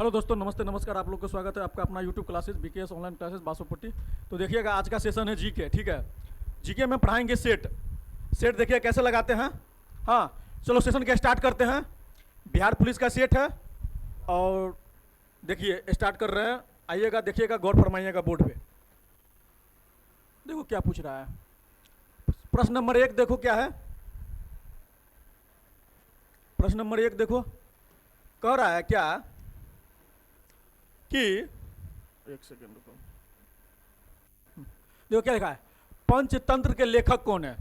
Hello दोस्तों, नमस्ते नमस्कार। आप लोग का स्वागत है आपका अपना YouTube classes BKS online classes Basopatti. तो देखिएगा, आज का सेशन है जीके। ठीक है, जीके में पढ़ाएंगे सेट। सेट देखिए कैसे लगाते हैं। हाँ, चलो सेशन के स्टार्ट करते हैं। बिहार पुलिस का सेट है और देखिए स्टार्ट कर रहे हैं। आइएगा, देखिएगा, गौर फरमाइएगा बोर्ड पे। देखो क्या पूछ रहा है। प्रश्न नंबर 1 देखो क्या है। प्रश्न नंबर 1 देखो, कह रहा है क्या कि एक सेकेंड रुको। देखो क्या लिखा है, पंचतंत्र के लेखक कौन है।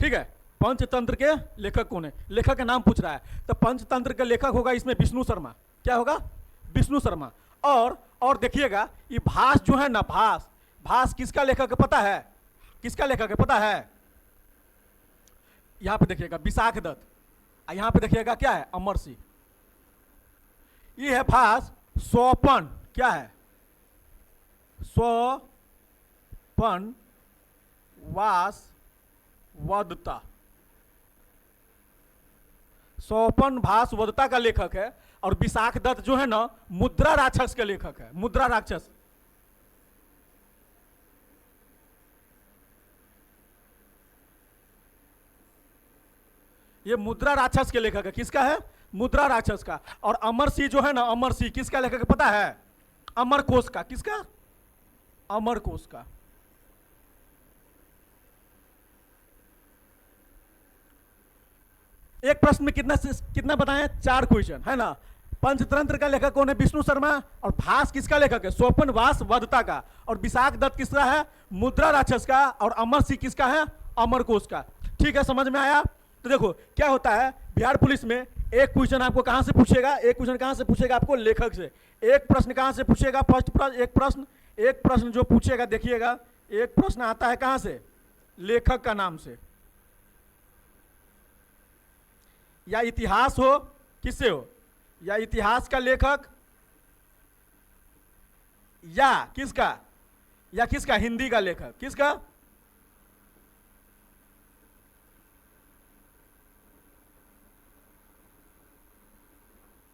ठीक है, पंचतंत्र के लेखक कौन है, लेखक का नाम पूछ रहा है। तो पंचतंत्र के लेखक होगा इसमें विष्णु शर्मा। क्या होगा? विष्णु शर्मा। और देखिएगा, ये भास जो है ना, भास भास किसका लेखक है पता है? किसका लेखक है पता है? यहां पे देखिएगा विशाख दत्त, यहां पे देखिएगा क्या है, अमर सिंह। ये है भास स्वपन। क्या है? स्वपन वास वदता। स्वपन भास वदता का लेखक है। और विशाख दत्त जो है ना, मुद्रा राक्षस के लेखक है। मुद्रा राक्षस। ये मुद्रा राक्षस के लेखक है। किसका है? मुद्रा राक्षस का। और अमर सिंह जो है ना, अमर सिंह किसका लेखक है पता है? अमर कोश का। किसका? अमर कोश का। एक प्रश्न में कितना बताएं? 4 क्वेश्चन है ना। पंचतंत्र का लेखक कौन है? विष्णु शर्मा। और भास किसका लेखक है? स्वपन वास वदता का। और विशाख दत्त किसका है? मुद्रा राक्षस का। और अमर सिंह किसका है? अमर कोश का। ठीक है, समझ में आया? तो देखो क्या होता है बिहार पुलिस में, एक क्वेश्चन आपको कहां से पूछेगा? एक क्वेश्चन कहां से पूछेगा आपको? लेखक से। एक प्रश्न कहां से पूछेगा? फर्स्ट प्रश्न, एक प्रश्न जो पूछेगा, देखिएगा, एक प्रश्न आता है कहां से? लेखक का नाम से। या इतिहास हो, किससे हो? या इतिहास का लेखक, या किसका हिंदी का लेखक। किसका?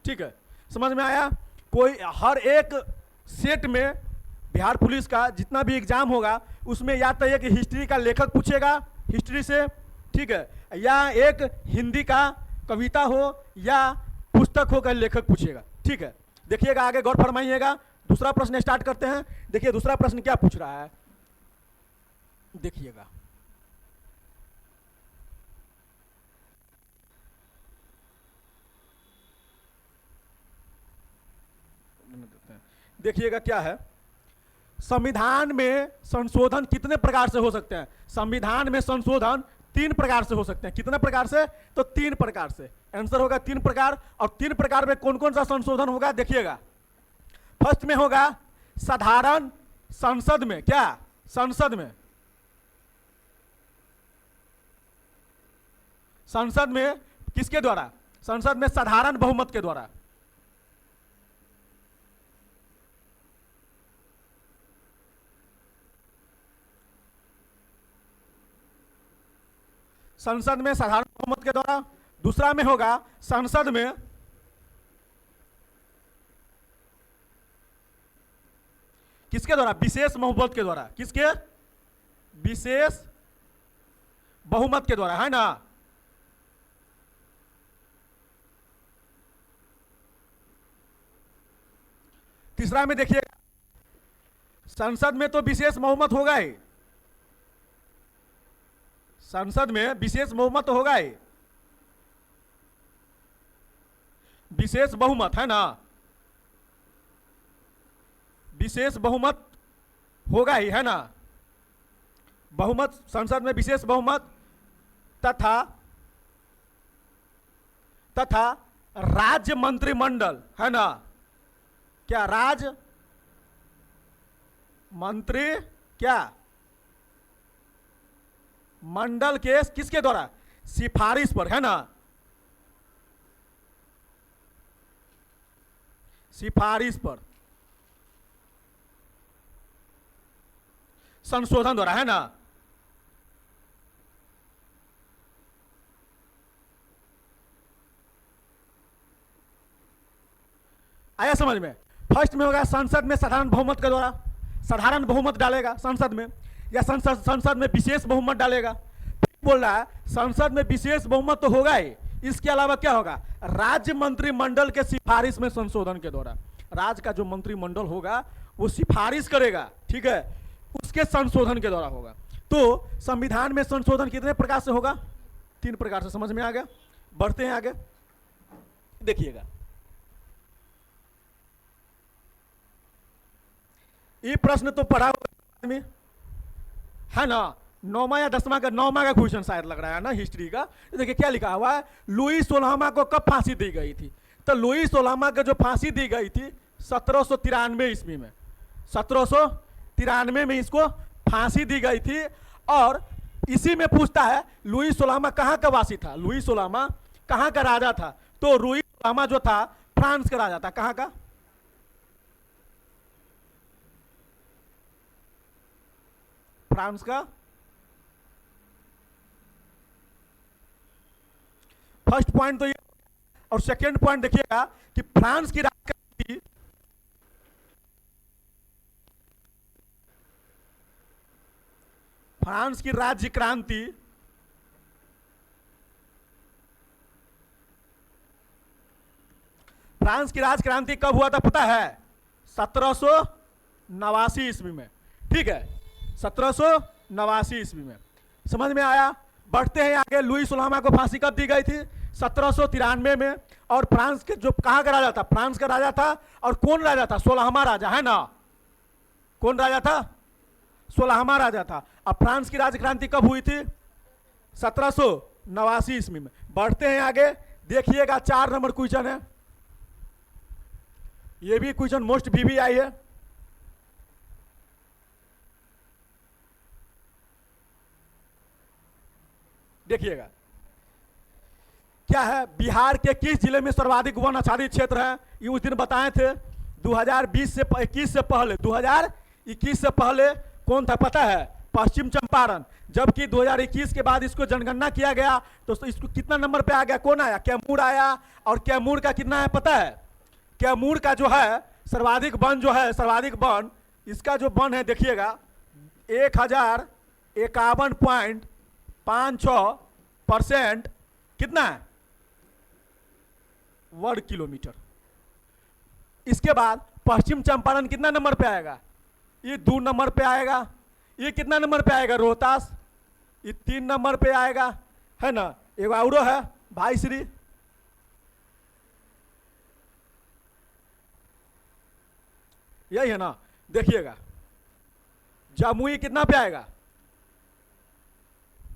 ठीक है, समझ में आया? कोई हर एक सेट में बिहार पुलिस का जितना भी एग्जाम होगा उसमें या तो एक हिस्ट्री का लेखक पूछेगा, हिस्ट्री से, ठीक है, या एक हिंदी का कविता हो या पुस्तक हो का लेखक पूछेगा। ठीक है, देखिएगा, आगे गौर फरमाइएगा। दूसरा प्रश्न स्टार्ट करते हैं। देखिए दूसरा प्रश्न क्या पूछ रहा है, देखिएगा। देखिएगा क्या है, संविधान में संशोधन कितने प्रकार से हो सकते हैं? संविधान में संशोधन 3 प्रकार से हो सकते हैं। कितने प्रकार से? तो 3 प्रकार से। आंसर होगा 3 प्रकार। और 3 प्रकार में कौन कौन सा संशोधन होगा देखिएगा। फर्स्ट में होगा साधारण संसद में। क्या? संसद में। संसद में किसके द्वारा? संसद में साधारण बहुमत के द्वारा। संसद में साधारण बहुमत के द्वारा। दूसरा में होगा संसद में किसके द्वारा? विशेष बहुमत के द्वारा। किसके? विशेष बहुमत के द्वारा, है ना। तीसरा में देखिए, संसद में तो विशेष बहुमत होगा ही, संसद में विशेष बहुमत होगा ही, विशेष बहुमत, है ना, विशेष बहुमत होगा ही, है ना। बहुमत, संसद में विशेष बहुमत तथा राज्य मंत्रिमंडल, है ना। क्या? राज्य मंत्री क्या? मंडल के किसके द्वारा? सिफारिश पर, है ना। सिफारिश पर संशोधन द्वारा, है ना। आया समझ में? फर्स्ट में होगा संसद में साधारण बहुमत के द्वारा, साधारण बहुमत डालेगा संसद में, या संसद में विशेष बहुमत डालेगा। बोल रहा है संसद में विशेष बहुमत तो होगा ही, इसके अलावा क्या होगा? राज्य मंत्रिमंडल के सिफारिश में संशोधन के द्वारा, राज्य का जो मंत्रिमंडल होगा वो सिफारिश करेगा, ठीक है, उसके संशोधन के द्वारा होगा। तो संविधान में संशोधन कितने प्रकार से होगा? 3 प्रकार से। समझ में आ गया? बढ़ते हैं आगे, देखिएगा। ये प्रश्न तो पढ़ा आदमी है ना, 9वां या 10वां का, 9वां का क्वेश्चन शायद लग रहा है ना हिस्ट्री का। देखिए क्या लिखा हुआ है, लुई सोलहवां को कब फांसी दी गई थी? तो लुई सोलहवां को जो फांसी दी गई थी 1793 ईस्वी में, 1793 में इसको फांसी दी गई थी। और इसी में पूछता है लुई सोलहवां कहाँ का वासी था, लुई सोलहवां कहाँ का राजा था? तो लुई सोलहवां जो था फ्रांस का राजा था। कहाँ का? फ्रांस का। फर्स्ट पॉइंट तो ये, और सेकेंड पॉइंट देखिएगा कि फ्रांस की राजक्रांति, फ्रांस की राज्य क्रांति फ्रांस की राज क्रांति कब हुआ था पता है? 1789 ईस्वी में, ठीक है, 1789 ईस्वी में। समझ में आया? बढ़ते हैं आगे। लुई सोलहवां को फांसी कब दी गई थी? 1793 में। और फ्रांस के जो कहाँ का राजा था? फ्रांस का राजा था। और कौन राजा था? 16वां राजा, है ना? कौन राजा था? 16वां राजा था। अब फ्रांस की राज क्रांति कब हुई थी? 1789 ईस्वी में। बढ़ते हैं आगे, देखिएगा 4 नंबर क्वेश्चन है। ये भी क्वेश्चन मोस्ट VVI है। देखिएगा क्या है, बिहार के किस जिले में सर्वाधिक वन आच्छादित क्षेत्र है? ये उस दिन बताए थे 2020 से 21 से पहले, 2021 से पहले कौन था पता है? पश्चिम चंपारण। जबकि 2021 के बाद इसको जनगणना किया गया तो इसको कितना नंबर पे आ गया? कौन आया? कैमूर आया। और कैमूर का कितना है पता है? कैमूर का जो है सर्वाधिक वन, जो है सर्वाधिक वन, इसका जो वन है देखिएगा 1051.56% कितना है? वर्ग किलोमीटर। इसके बाद पश्चिम चंपारण कितना नंबर पे आएगा? ये 2 नंबर पे आएगा। ये कितना नंबर पे आएगा? रोहतास, ये 3 नंबर पे आएगा, है ना? एक और है भाईश्री, यही है ना? देखिएगा जमुई कितना पे आएगा?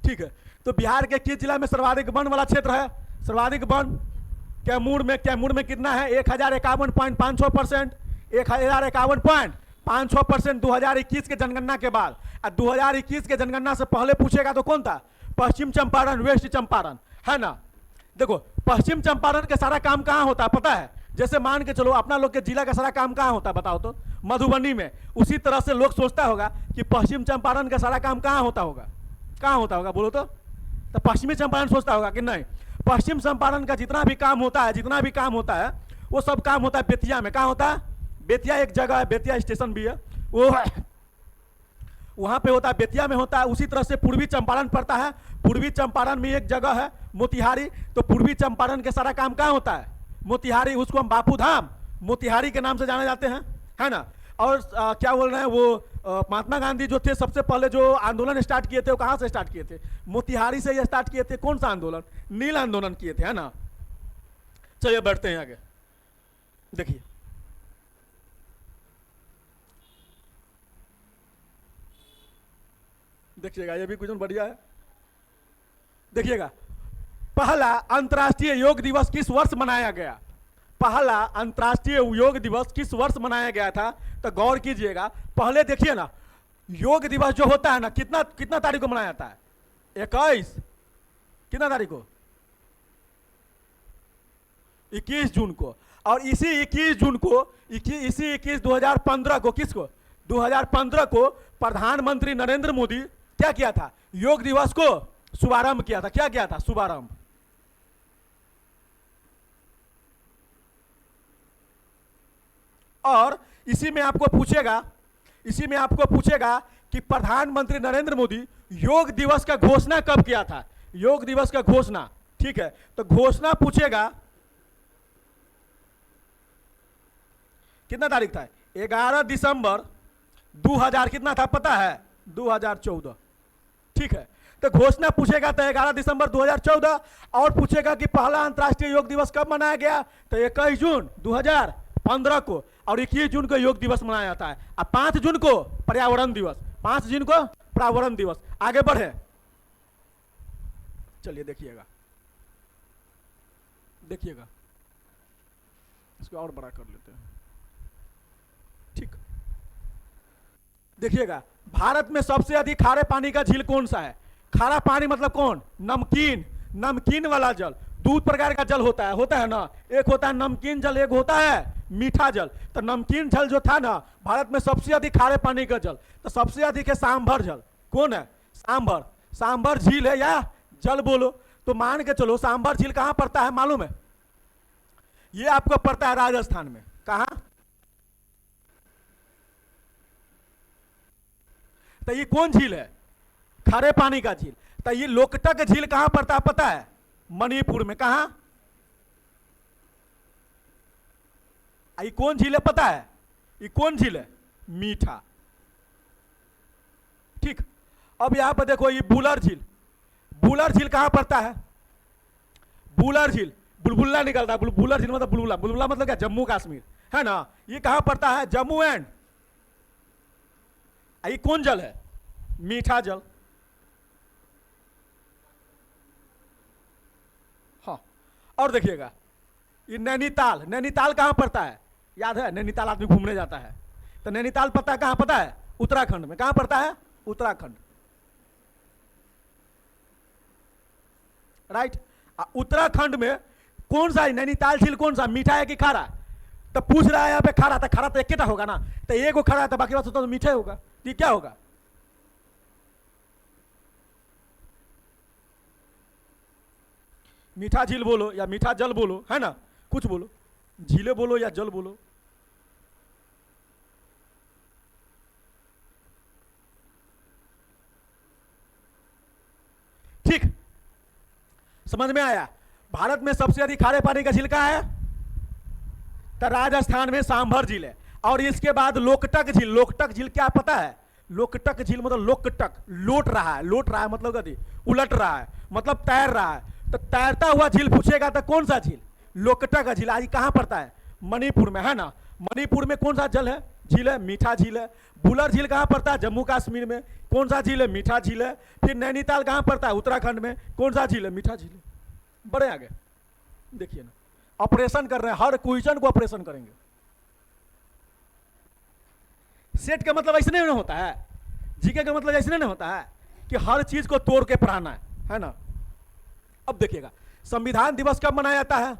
ठीक है। तो बिहार के किस जिला में सर्वाधिक वन वाला क्षेत्र है? सर्वाधिक वन कैमूर में। कैमूर में कितना है? 1051.56%, 1051.56% 2021 के जनगणना के बाद। 2021 के जनगणना से पहले पूछेगा तो कौन था? पश्चिम चंपारण, वेस्ट चंपारण, है ना? देखो पश्चिम चंपारण के सारा काम कहाँ होता है पता है? जैसे मान के चलो अपना लोग के जिला का सारा काम कहाँ होता है बताओ तो? मधुबनी में। उसी तरह से लोग सोचता होगा कि पश्चिम चंपारण का सारा काम कहाँ होता होगा? कहाँ होता होगा बोलो तो पश्चिमी चंपारण सोचता होगा कि नहीं, पश्चिम चंपारण का जितना भी काम होता है, जितना भी काम होता है वो सब काम होता है बेतिया में। कहाँ होता है? बेतिया एक जगह है, बेतिया स्टेशन भी है, वो वहाँ पे होता है, बेतिया में होता है। उसी तरह से पूर्वी चंपारण पड़ता है, पूर्वी चंपारण में एक जगह है मोतिहारी, तो पूर्वी चंपारण के सारा काम कहाँ होता है? मोतिहारी। उसको हम बापू धाम मोतिहारी के नाम से जाने जाते हैं, है ना? और क्या बोल रहे हैं वो महात्मा गांधी जो थे सबसे पहले जो आंदोलन स्टार्ट किए थे वो कहाँ से स्टार्ट किए थे? मोतिहारी से ये स्टार्ट किए थे। कौन सा आंदोलन? नील आंदोलन किए थे, है ना? चलिए बढ़ते हैं आगे। देखिए देखिएगा ये भी क्वेश्चन बढ़िया है। देखिएगा पहला अंतर्राष्ट्रीय योग दिवस किस वर्ष मनाया गया? पहला अंतर्राष्ट्रीय योग दिवस किस वर्ष मनाया गया था? तो गौर कीजिएगा, पहले देखिए ना, योग दिवस जो होता है ना कितना कितना तारीख को मनाया जाता है? 21 कितना तारीख को? 21 जून को। और इसी 21 जून को, इसी 21 2015 को, किसको? 2015 को प्रधानमंत्री नरेंद्र मोदी क्या किया था? योग दिवस को शुभारंभ किया था। क्या किया था? शुभारंभ। और इसी में आपको पूछेगा कि प्रधानमंत्री नरेंद्र मोदी योग दिवस का घोषणा कब किया था, योग दिवस का घोषणा। ठीक है, तो घोषणा पूछेगा कितना तारीख था, 11 दिसंबर 2000 कितना था पता है, 2014। ठीक है, तो घोषणा पूछेगा तो 11 दिसंबर 2014, और पूछेगा कि पहला अंतर्राष्ट्रीय योग दिवस कब मनाया गया, तो 21 जून 2015 को, और 21 जून को योग दिवस मनाया जाता है। अब 5 जून को पर्यावरण दिवस, 5 जून को पर्यावरण दिवस। आगे बढ़े, चलिए देखिएगा इसको और बड़ा कर लेते हैं। ठीक, देखिएगा भारत में सबसे अधिक खारे पानी का झील कौन सा है। खारा पानी मतलब कौन, नमकीन वाला जल। दो प्रकार का जल होता है ना, एक होता है नमकीन जल, एक होता है मीठा जल। तो नमकीन जल जो था ना, भारत में सबसे अधिक खारे पानी का जल, तो सबसे अधिक है सांभर जल। कौन है, सांभर झील है या जल बोलो। तो मान के चलो सांभर झील कहां पड़ता है मालूम है, ये आपको पड़ता है राजस्थान में। कहां, तो ये कौन झील है, खारे पानी का झील। तो ये लोकटक झील कहां पड़ता है पता है, मणिपुर में। कहां, ये कौन झील है पता है, ये कौन झील है, मीठा। ठीक, अब यहां पर देखो ये बुलर झील कहां पड़ता है, बुलर झील, बुलबुल्ला निकलता है, बुलर झील मतलब बुलबुला मतलब क्या, जम्मू कश्मीर है ना। ये कहां पड़ता है, जम्मू एंड। ये कौन जल है, मीठा जल। हाँ, और देखिएगा ये नैनीताल कहां पड़ता है, याद है, नैनीताल आदमी घूमने जाता है, तो नैनीताल पता है कहां पता है, उत्तराखंड में। कहां पड़ता है, उत्तराखंड, राइट। उत्तराखंड में कौन सा है नैनीताल झील, कौन सा, मीठा है कि खारा। तो पूछ रहा है यहाँ पे खारा, तो खारा तो एक होगा ना, तो एक को खारा है तो बाकी बात तो मीठा होगा। ये क्या होगा, मीठा झील बोलो या मीठा जल बोलो, है ना, कुछ बोलो, झीले बोलो या जल बोलो। ठीक, समझ में आया। भारत में सबसे अधिक खारे पानी का झील कहां है, तो राजस्थान में सांभर झील है। और इसके बाद लोकटक झील क्या पता है, लोकटक झील मतलब लोट रहा है मतलब कभी उलट रहा है, मतलब तैर रहा है। तो तैरता हुआ झील पूछेगा तो कौन सा झील, लोकटक झील। आज कहां पड़ता है, मणिपुर में, है ना। मणिपुर में कौन सा जल है, झील है, मीठा झील है। बुलर झील कहां पड़ता है, जम्मू कश्मीर में। कौन सा झील है, मीठा झील है। फिर नैनीताल कहां पड़ता है, उत्तराखंड में। कौन सा झील है, मीठा झील है। बड़े आगे देखिए ना, ऑपरेशन कर रहे हैं, हर क्वेश्चन को ऑपरेशन करेंगे। सेट का मतलब ऐसे नहीं होता है, जीके का मतलब ऐसे नहीं होता है कि हर चीज को तोड़ के पढ़ाना है ना। अब देखिएगा संविधान दिवस कब मनाया जाता है,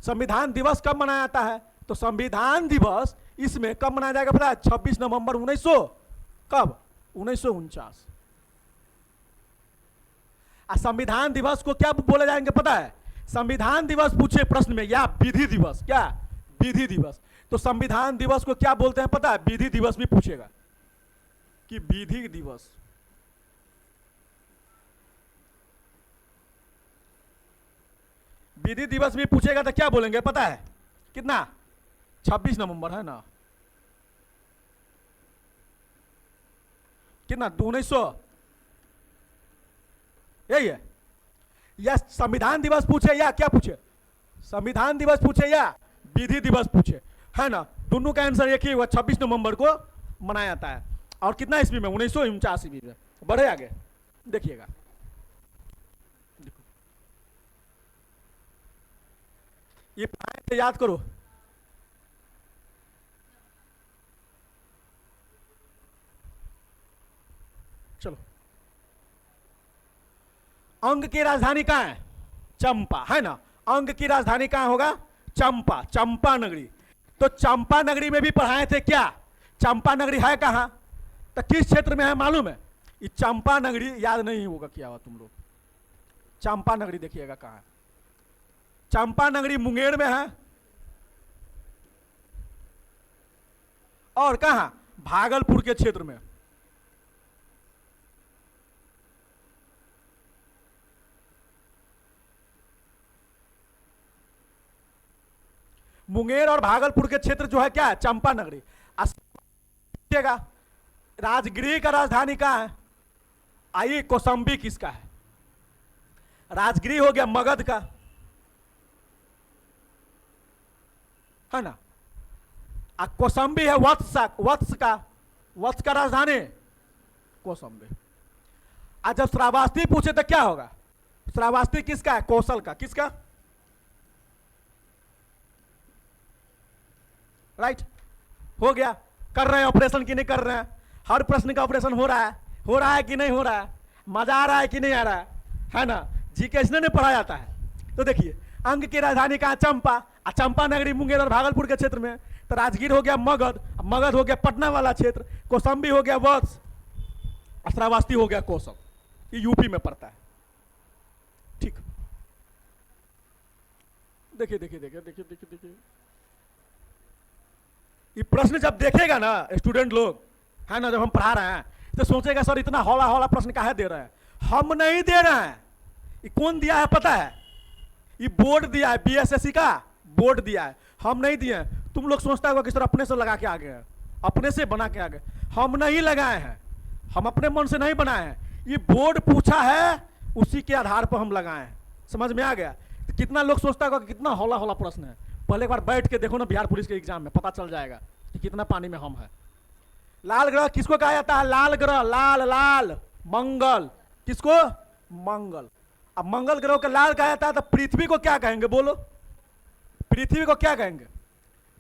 संविधान दिवस कब मनाया जाता है, तो संविधान दिवस इसमें कब मनाया जाएगा पता है, 26 नवंबर 1900 कब, 1949। संविधान दिवस को क्या बोले जाएंगे पता है, संविधान दिवस पूछे प्रश्न में, या विधि दिवस, क्या विधि दिवस। तो संविधान दिवस को क्या बोलते हैं पता है, विधि दिवस भी पूछेगा कि विधि दिवस। विधि दिवस भी पूछेगा तो क्या बोलेंगे पता है, कितना, 26 नवंबर है ना, कितना 1900, यही है। या संविधान दिवस पूछे या क्या पूछे, संविधान दिवस पूछे या विधि दिवस पूछे, है ना, दोनों का आंसर एक ही हुआ, 26 नवंबर को मनाया जाता है। और कितना ईस्वी में, 1949 ईस्वी में। बढ़े आगे देखिएगा, ये पढ़ाए थे, याद करो। चलो, अंग की राजधानी कहां है, चंपा, है ना। अंग की राजधानी कहां होगा, चंपा, चंपा नगरी। तो चंपा नगरी में भी पढ़ाए थे क्या, चंपा नगरी है कहां, तो किस क्षेत्र में है मालूम है, ये चंपा नगरी याद नहीं होगा क्या हुआ तुम लोग। चंपा नगरी देखिएगा कहां है, चंपा नगरी मुंगेर में है, और कहां? भागलपुर के क्षेत्र में। मुंगेर और भागलपुर के क्षेत्र जो है क्या है? चंपा नगरी। राजगीर का राजधानी कहां है? आइए, कौशाम्बी किसका है? राजगीर हो गया मगध का, है ना। कौशाम्बी है वत्स का राजधानी कौशाम्बी। आज जब श्रावस्ती पूछे तो क्या होगा? श्रावस्ती किसका है? कौशल का। किसका? राइट, हो गया। कर रहे हैं ऑपरेशन कि नहीं कर रहे हैं? हर प्रश्न का ऑपरेशन हो रहा है कि नहीं हो रहा है? मजा आ रहा है कि नहीं आ रहा है ना। जीके इसने नहीं पढ़ा जाता है। तो देखिए, अंग की राजधानी कहां? चंपा। चंपा नगरी मुंगेर और भागलपुर के क्षेत्र में। तो राजगीर हो गया मगध, मगध हो गया पटना वाला क्षेत्र, कौशाम्बी हो गया वत्स, श्रावस्ती हो गया कौशल। ये यूपी में पड़ता है। ठीक, देखिए देखिए देखिए देखिए देखिए देखिए, ये प्रश्न जब देखेगा ना स्टूडेंट लोग, है ना, जब हम पढ़ा रहे हैं तो सोचेगा सर इतना हौला हौला प्रश्न काहे दे रहे हैं। हम नहीं दे रहे हैं। ये कौन दिया है पता है? ये बोर्ड दिया है, बीएसएससी का बोर्ड दिया है, हम नहीं दिए हैं। तुम लोग सोचता होगा कि सर अपने से लगा के आ गए हैं, अपने से बना के आ गए। हम नहीं लगाए हैं, हम अपने मन से नहीं बनाए हैं। ये बोर्ड पूछा है, उसी के आधार पर हम लगाए हैं। समझ में आ गया? तो कितना लोग सोचता होगा कि कितना हौला हौला प्रश्न है। पहले एक बार बैठ के देखो ना बिहार पुलिस के एग्जाम में, पता चल जाएगा कि कितना पानी में हम है। लाल ग्रह किसको कहा जाता है? लाल ग्रह, लाल मंगल। किसको? मंगल। अब मंगल ग्रह को लाल कहा जाता है, तो पृथ्वी को क्या कहेंगे? बोलो, पृथ्वी को क्या कहेंगे?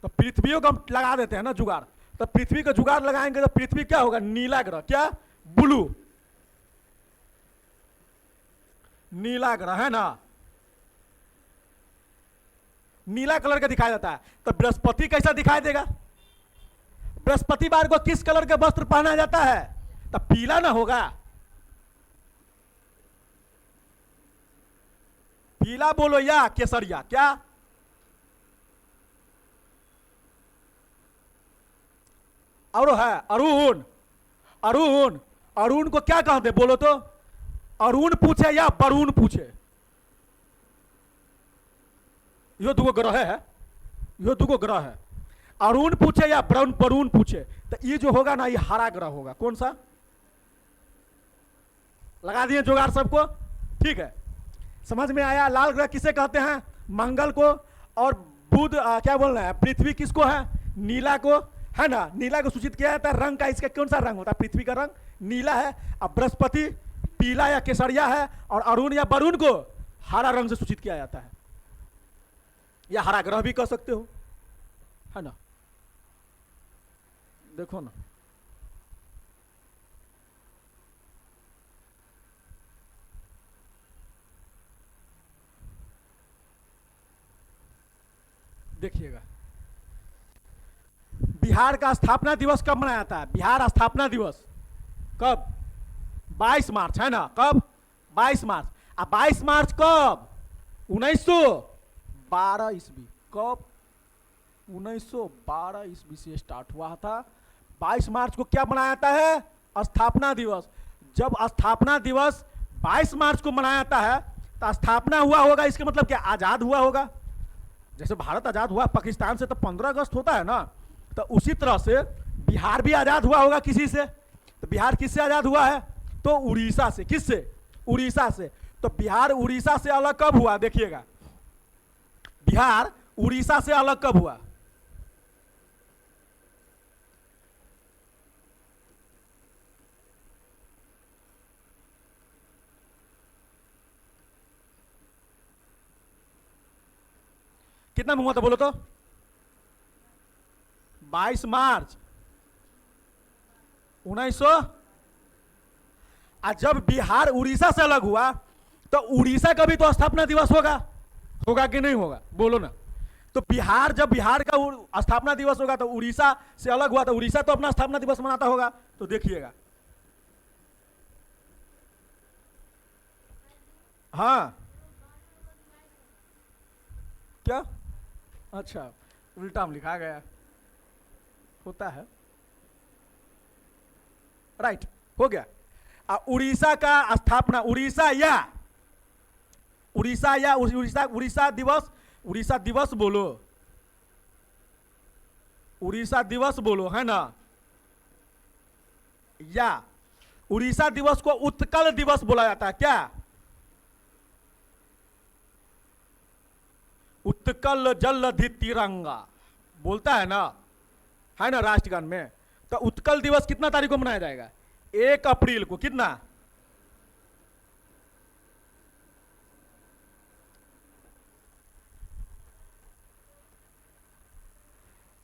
तो पृथ्वी को हम लगा देते हैं ना जुगाड़। तो पृथ्वी को जुगाड़ लगाएंगे तो पृथ्वी क्या होगा? नीला ग्रह। क्या? ब्लू, नीला ग्रह, है ना। नीला कलर का दिखाई देता है। तो बृहस्पति कैसा दिखाई देगा? बृहस्पतिवार को किस कलर के वस्त्र पहना जाता है? तो पीला ना होगा? पीला बोलो या केसरिया? क्या? और है अरुण। अरुण, अरुण को क्या कहते? बोलो तो। अरुण पूछे या वरुण पूछे? यो दुगो ग्रह है, यो दुगो ग्रह है। अरुण पूछे या वरुण पूछे, तो ये जो होगा ना, ये हरा ग्रह होगा। कौन सा? लगा दिए जुगाड़ सबको? ठीक है, समझ में आया। लाल ग्रह किसे कहते हैं? मंगल को। और बुध क्या बोल रहे हैं? पृथ्वी किसको है? नीला को, है ना। नीला को सूचित किया जाता है रंग का। इसका कौन सा रंग होता है? पृथ्वी का रंग नीला है। अब बृहस्पति पीला या केसरिया है, और अरुण या वरुण को हरा रंग से सूचित किया जाता है, या हरा ग्रह भी कह सकते हो, है ना। देखो ना, देखिएगा, बिहार का स्थापना दिवस कब मनाया जाता है? बिहार स्थापना दिवस कब? 22 मार्च, है ना। कब? 22 मार्च। अब 22 मार्च कब? 1912 ईस्वी। कब? 1912 ईस्वी से स्टार्ट हुआ था। 22 मार्च को क्या मनाया जाता है? स्थापना दिवस। जब स्थापना दिवस 22 मार्च को मनाया जाता है तो स्थापना हुआ होगा, इसका मतलब क्या? आजाद हुआ होगा। जैसे भारत आजाद हुआ पाकिस्तान से तो 15 अगस्त होता है ना, तो उसी तरह से बिहार भी आजाद हुआ होगा किसी से। तो बिहार किससे आजाद हुआ है? तो उड़ीसा से। किससे? उड़ीसा से। तो बिहार उड़ीसा से अलग कब हुआ? देखिएगा, बिहार उड़ीसा से अलग कब हुआ? कितना में हुआ था? बोलो तो। 22 मार्च 1900। जब बिहार उड़ीसा से अलग हुआ तो उड़ीसा का भी तो स्थापना दिवस होगा, होगा कि नहीं होगा? बोलो ना। तो बिहार, जब बिहार का स्थापना दिवस होगा तो उड़ीसा से अलग हुआ, तो उड़ीसा तो अपना स्थापना दिवस मनाता होगा। तो देखिएगा, हाँ क्या? अच्छा, उल्टा में लिखा गया, होता है। राइट, हो गया। उड़ीसा का स्थापना, उड़ीसा दिवस, उड़ीसा दिवस बोलो, उड़ीसा दिवस बोलो, है ना। या उड़ीसा दिवस को उत्कल दिवस बोला जाता है क्या? उत्कल जलधि तिरंगा बोलता है ना राष्ट्रगान में। तो उत्कल दिवस कितना तारीख को मनाया जाएगा? 1 अप्रैल को। कितना?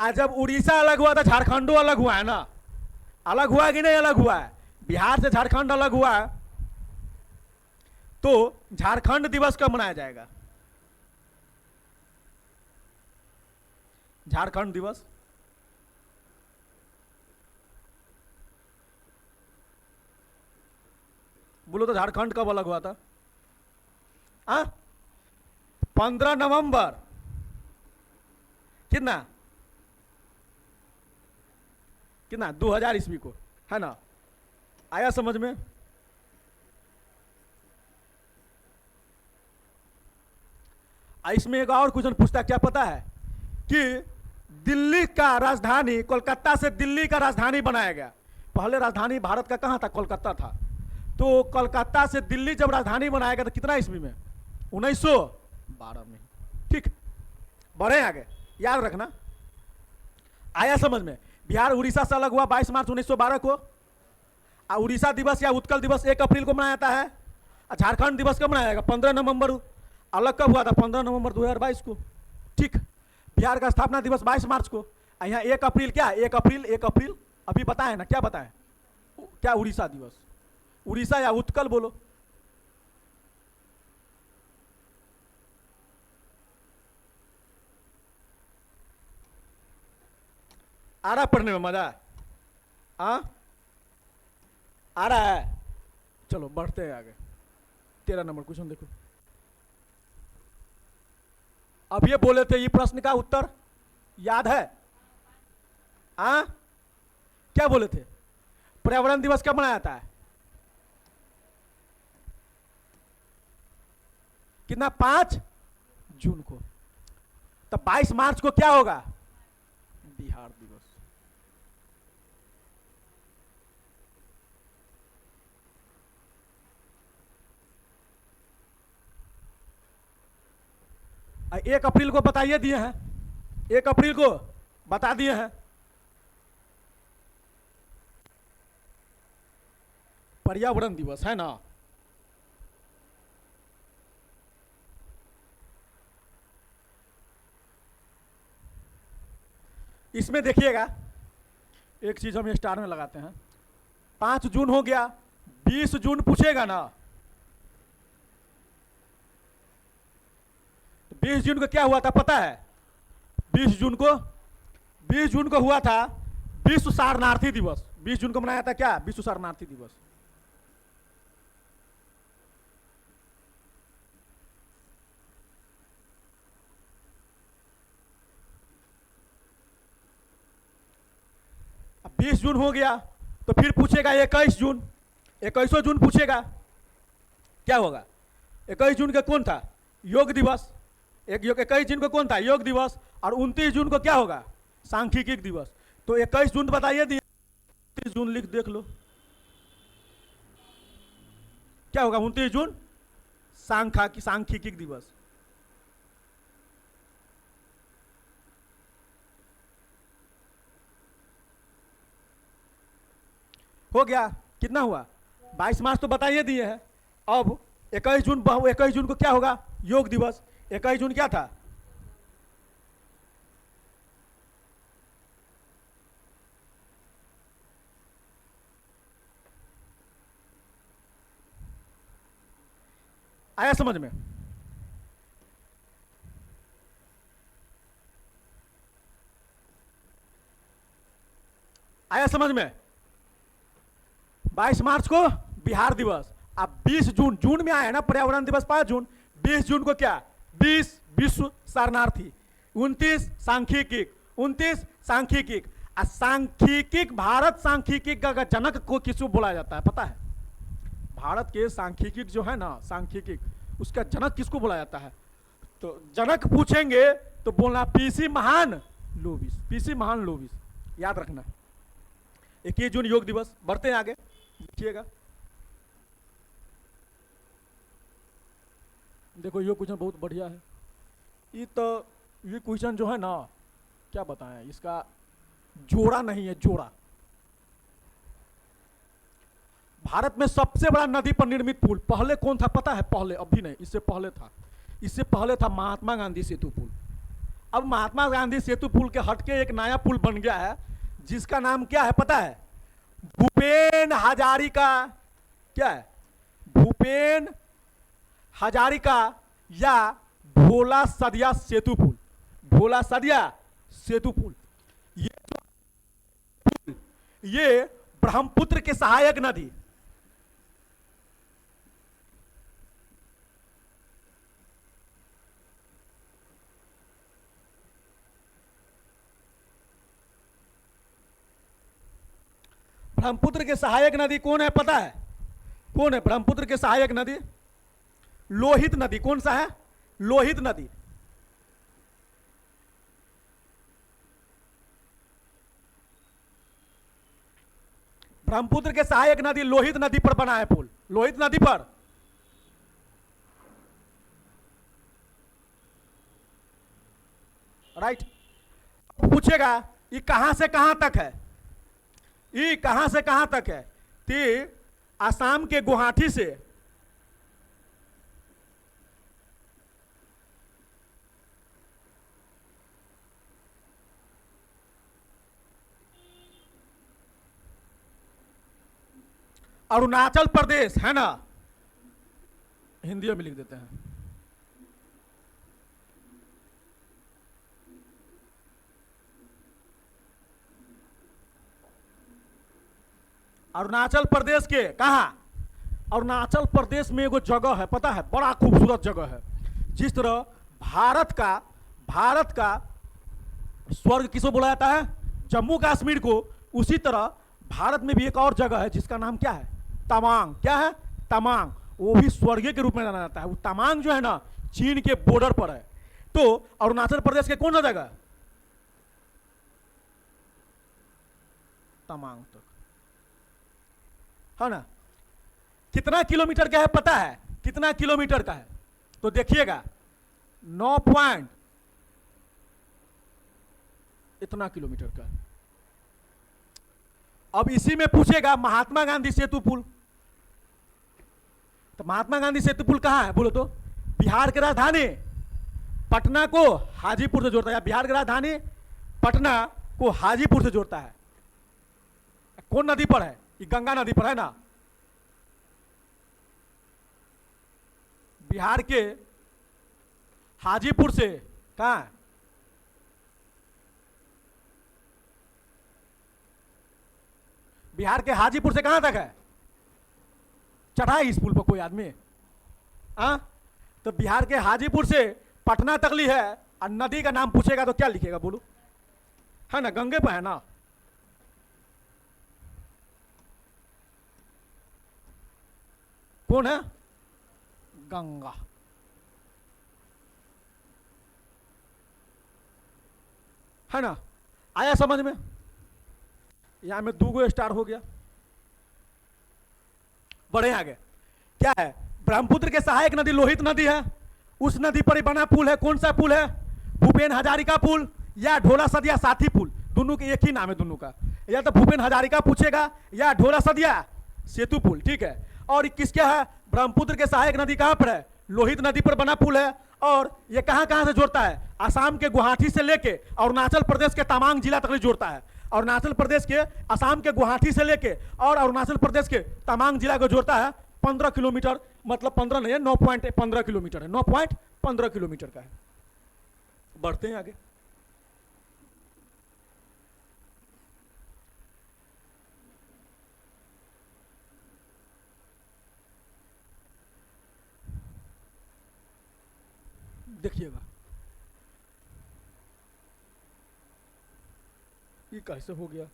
आज जब उड़ीसा अलग हुआ था, झारखंडो अलग हुआ है ना। अलग हुआ है कि नहीं अलग हुआ है? बिहार से झारखंड अलग हुआ है, तो झारखंड दिवस कब मनाया जाएगा? झारखंड दिवस बोलो तो झारखंड कब अलग हुआ था? 15 नवंबर। कितना 2000 ईस्वी को, है ना। आया समझ में? इसमें एक और क्वेश्चन पूछता है, क्या पता है कि दिल्ली का राजधानी, कोलकाता से दिल्ली का राजधानी बनाया गया। पहले राजधानी भारत का कहां था? कोलकाता था। तो कोलकाता से दिल्ली जब राजधानी बनाया गया तो कितना ईस्वी में? 1912 में। ठीक, बढ़े आगे, याद रखना। आया समझ में? बिहार उड़ीसा से अलग हुआ 22 मार्च 1912 को। उड़ीसा दिवस या उत्कल दिवस 1 अप्रैल को मनाया जाता है। झारखंड दिवस कब मनाया जाएगा? 15 नवंबर। अलग कब हुआ था? 15 नवंबर 2022 को। ठीक, बिहार का स्थापना दिवस 22 मार्च को। यहाँ 1 अप्रैल क्या? 1 अप्रैल अभी बताए ना, क्या बताए? क्या? उड़ीसा दिवस। उड़ीसा या उत्कल बोलो। आ रहा पढ़ने में मजा? आ रहा है? चलो बढ़ते हैं आगे। 13 नंबर क्वेश्चन देखो। अब ये बोले थे, ये प्रश्न का उत्तर याद है? क्या बोले थे? पर्यावरण दिवस कब मनाया जाता है? कितना? 5 जून को। तो 22 मार्च को क्या होगा? बिहार दिवस। और 1 अप्रैल को बताइए दिए हैं, 1 अप्रैल को बता दिए हैं। पर्यावरण दिवस, है ना। इसमें देखिएगा, एक चीज हम स्टार में लगाते हैं। 5 जून हो गया, 20 जून पूछेगा ना। 20 जून को क्या हुआ था पता है? 20 जून को हुआ था विश्व शरणार्थी दिवस। 20 जून को मनाया था क्या? विश्व शरणार्थी दिवस। अब 20 जून हो गया तो फिर पूछेगा 21 जून, 21 जून पूछेगा, क्या होगा? 21 जून का कौन था? योग दिवस। 21 जून को कौन था? योग दिवस। और 29 जून को क्या होगा? सांख्यिकी दिवस। तो 21 जून बताइए, 29 जून लिख देख लो, क्या होगा? 29 जून सांख्यिकी दिवस। हो गया। कितना हुआ? 22 मार्च तो बताइए दिए हैं। अब 21 जून को क्या होगा? योग दिवस। 21 जून क्या था? आया समझ में? आया समझ में? 22 मार्च को बिहार दिवस। अब 20 जून में आया ना पर्यावरण दिवस 5 जून। 20 जून को क्या? 20 विश्व शरणार्थी, 29 सांख्यिकी, सांख्यिकी, भारत सांख्यिकी का जनक को किसको बोला जाता है पता है? भारत के सांख्यिकी जो है ना, सांख्यिकी, उसका जनक किसको बोला जाता है? तो जनक पूछेंगे तो बोलना पीसी महान लोविस, पीसी महान लोविस, याद रखना। 21 जून योग दिवस। बढ़ते हैं आगे, देखिएगा। देखो ये क्वेश्चन बहुत बढ़िया है। ये क्वेश्चन जो है ना, क्या बताएं, इसका जोड़ा नहीं है, जोड़ा। भारत में सबसे बड़ा नदी पर निर्मित पुल पहले कौन था पता है? पहले, अभी नहीं, इससे पहले था। इससे पहले था महात्मा गांधी सेतु पुल। अब महात्मा गांधी सेतु पुल के हटके एक नया पुल बन गया है, जिसका नाम क्या है पता है? भूपेन हजारिका, क्या है? भूपेन हजारिका या भोला सदिया सेतु पुल, भोला सदिया सेतु पुल। ये ब्रह्मपुत्र के सहायक नदी, ब्रह्मपुत्र के सहायक नदी कौन है पता है? कौन है ब्रह्मपुत्र के सहायक नदी? लोहित नदी। कौन सा है? लोहित नदी। ब्रह्मपुत्र के सहायक नदी लोहित नदी पर बना है पुल, लोहित नदी पर। राइट। पूछेगा ये कहां से कहां तक है? ये कहां से कहां तक है? तो आसाम के गुवाहाटी से अरुणाचल प्रदेश, है ना, हिंदी में लिख देते हैं। अरुणाचल प्रदेश के कहा? अरुणाचल प्रदेश में एगो जगह है पता है, बड़ा खूबसूरत जगह है। जिस तरह भारत का स्वर्ग किसको बोला जाता है? जम्मू कश्मीर को। उसी तरह भारत में भी एक और जगह है जिसका नाम क्या है? तवांग। क्या है? तवांग। वो भी स्वर्ग के रूप में जाना जाता है। वो तवांग जो है ना, चीन के बॉर्डर पर है। तो अरुणाचल प्रदेश के कौन सा जगह? तवांग तक, है ना। कितना किलोमीटर का है पता है? कितना किलोमीटर का है? तो देखिएगा 9 पॉइंट इतना किलोमीटर का है। अब इसी में पूछेगा महात्मा गांधी सेतु पुल। तो महात्मा गांधी सेतु पुल कहां है बोलो तो? बिहार की राजधानी पटना को हाजीपुर से जोड़ता है, बिहार की राजधानी पटना को हाजीपुर से जोड़ता है। कौन नदी पर है? ये गंगा नदी पर है ना। बिहार के हाजीपुर से कहां है? बिहार के हाजीपुर से कहां तक है? चढ़ा है इस पुल पर कोई आदमी? तो बिहार के हाजीपुर से पटना तक ली है। और नदी का नाम पूछेगा तो क्या लिखेगा बोलो? है ना, गंगे पर है ना। कौन है? गंगा। है ना। आया समझ में? यहां में 2 स्टार हो गया। बढ़े आगे। क्या है? ब्रह्मपुत्र के सहायक नदी लोहित नदी है। उस नदी पर ही बना पुल है। कौन सा पुल है? भूपेन हजारिका पुल या ढोला सदिया साथी पुल। दोनों के एक ही नाम है दोनों का। या तो भूपेन हजारिका पूछेगा या ढोला सदिया सेतु पुल। ठीक है। और किसके है? ब्रह्मपुत्र के सहायक नदी कहां पर है? लोहित नदी पर बना पुल है। और ये कहां कहां से जोड़ता है? आसाम के गुवाहाटी से लेके अरुणाचल प्रदेश के तवांग जिला तक जोड़ता है। अरुणाचल प्रदेश के आसाम के गुवाहाटी से लेके और अरुणाचल प्रदेश के तवांग जिला को जोड़ता है। 15 किलोमीटर, मतलब 15 नहीं है, 9.15 किलोमीटर है। 9.15 किलोमीटर का है। बढ़ते हैं आगे। देखिएगा ये कैसे हो गया?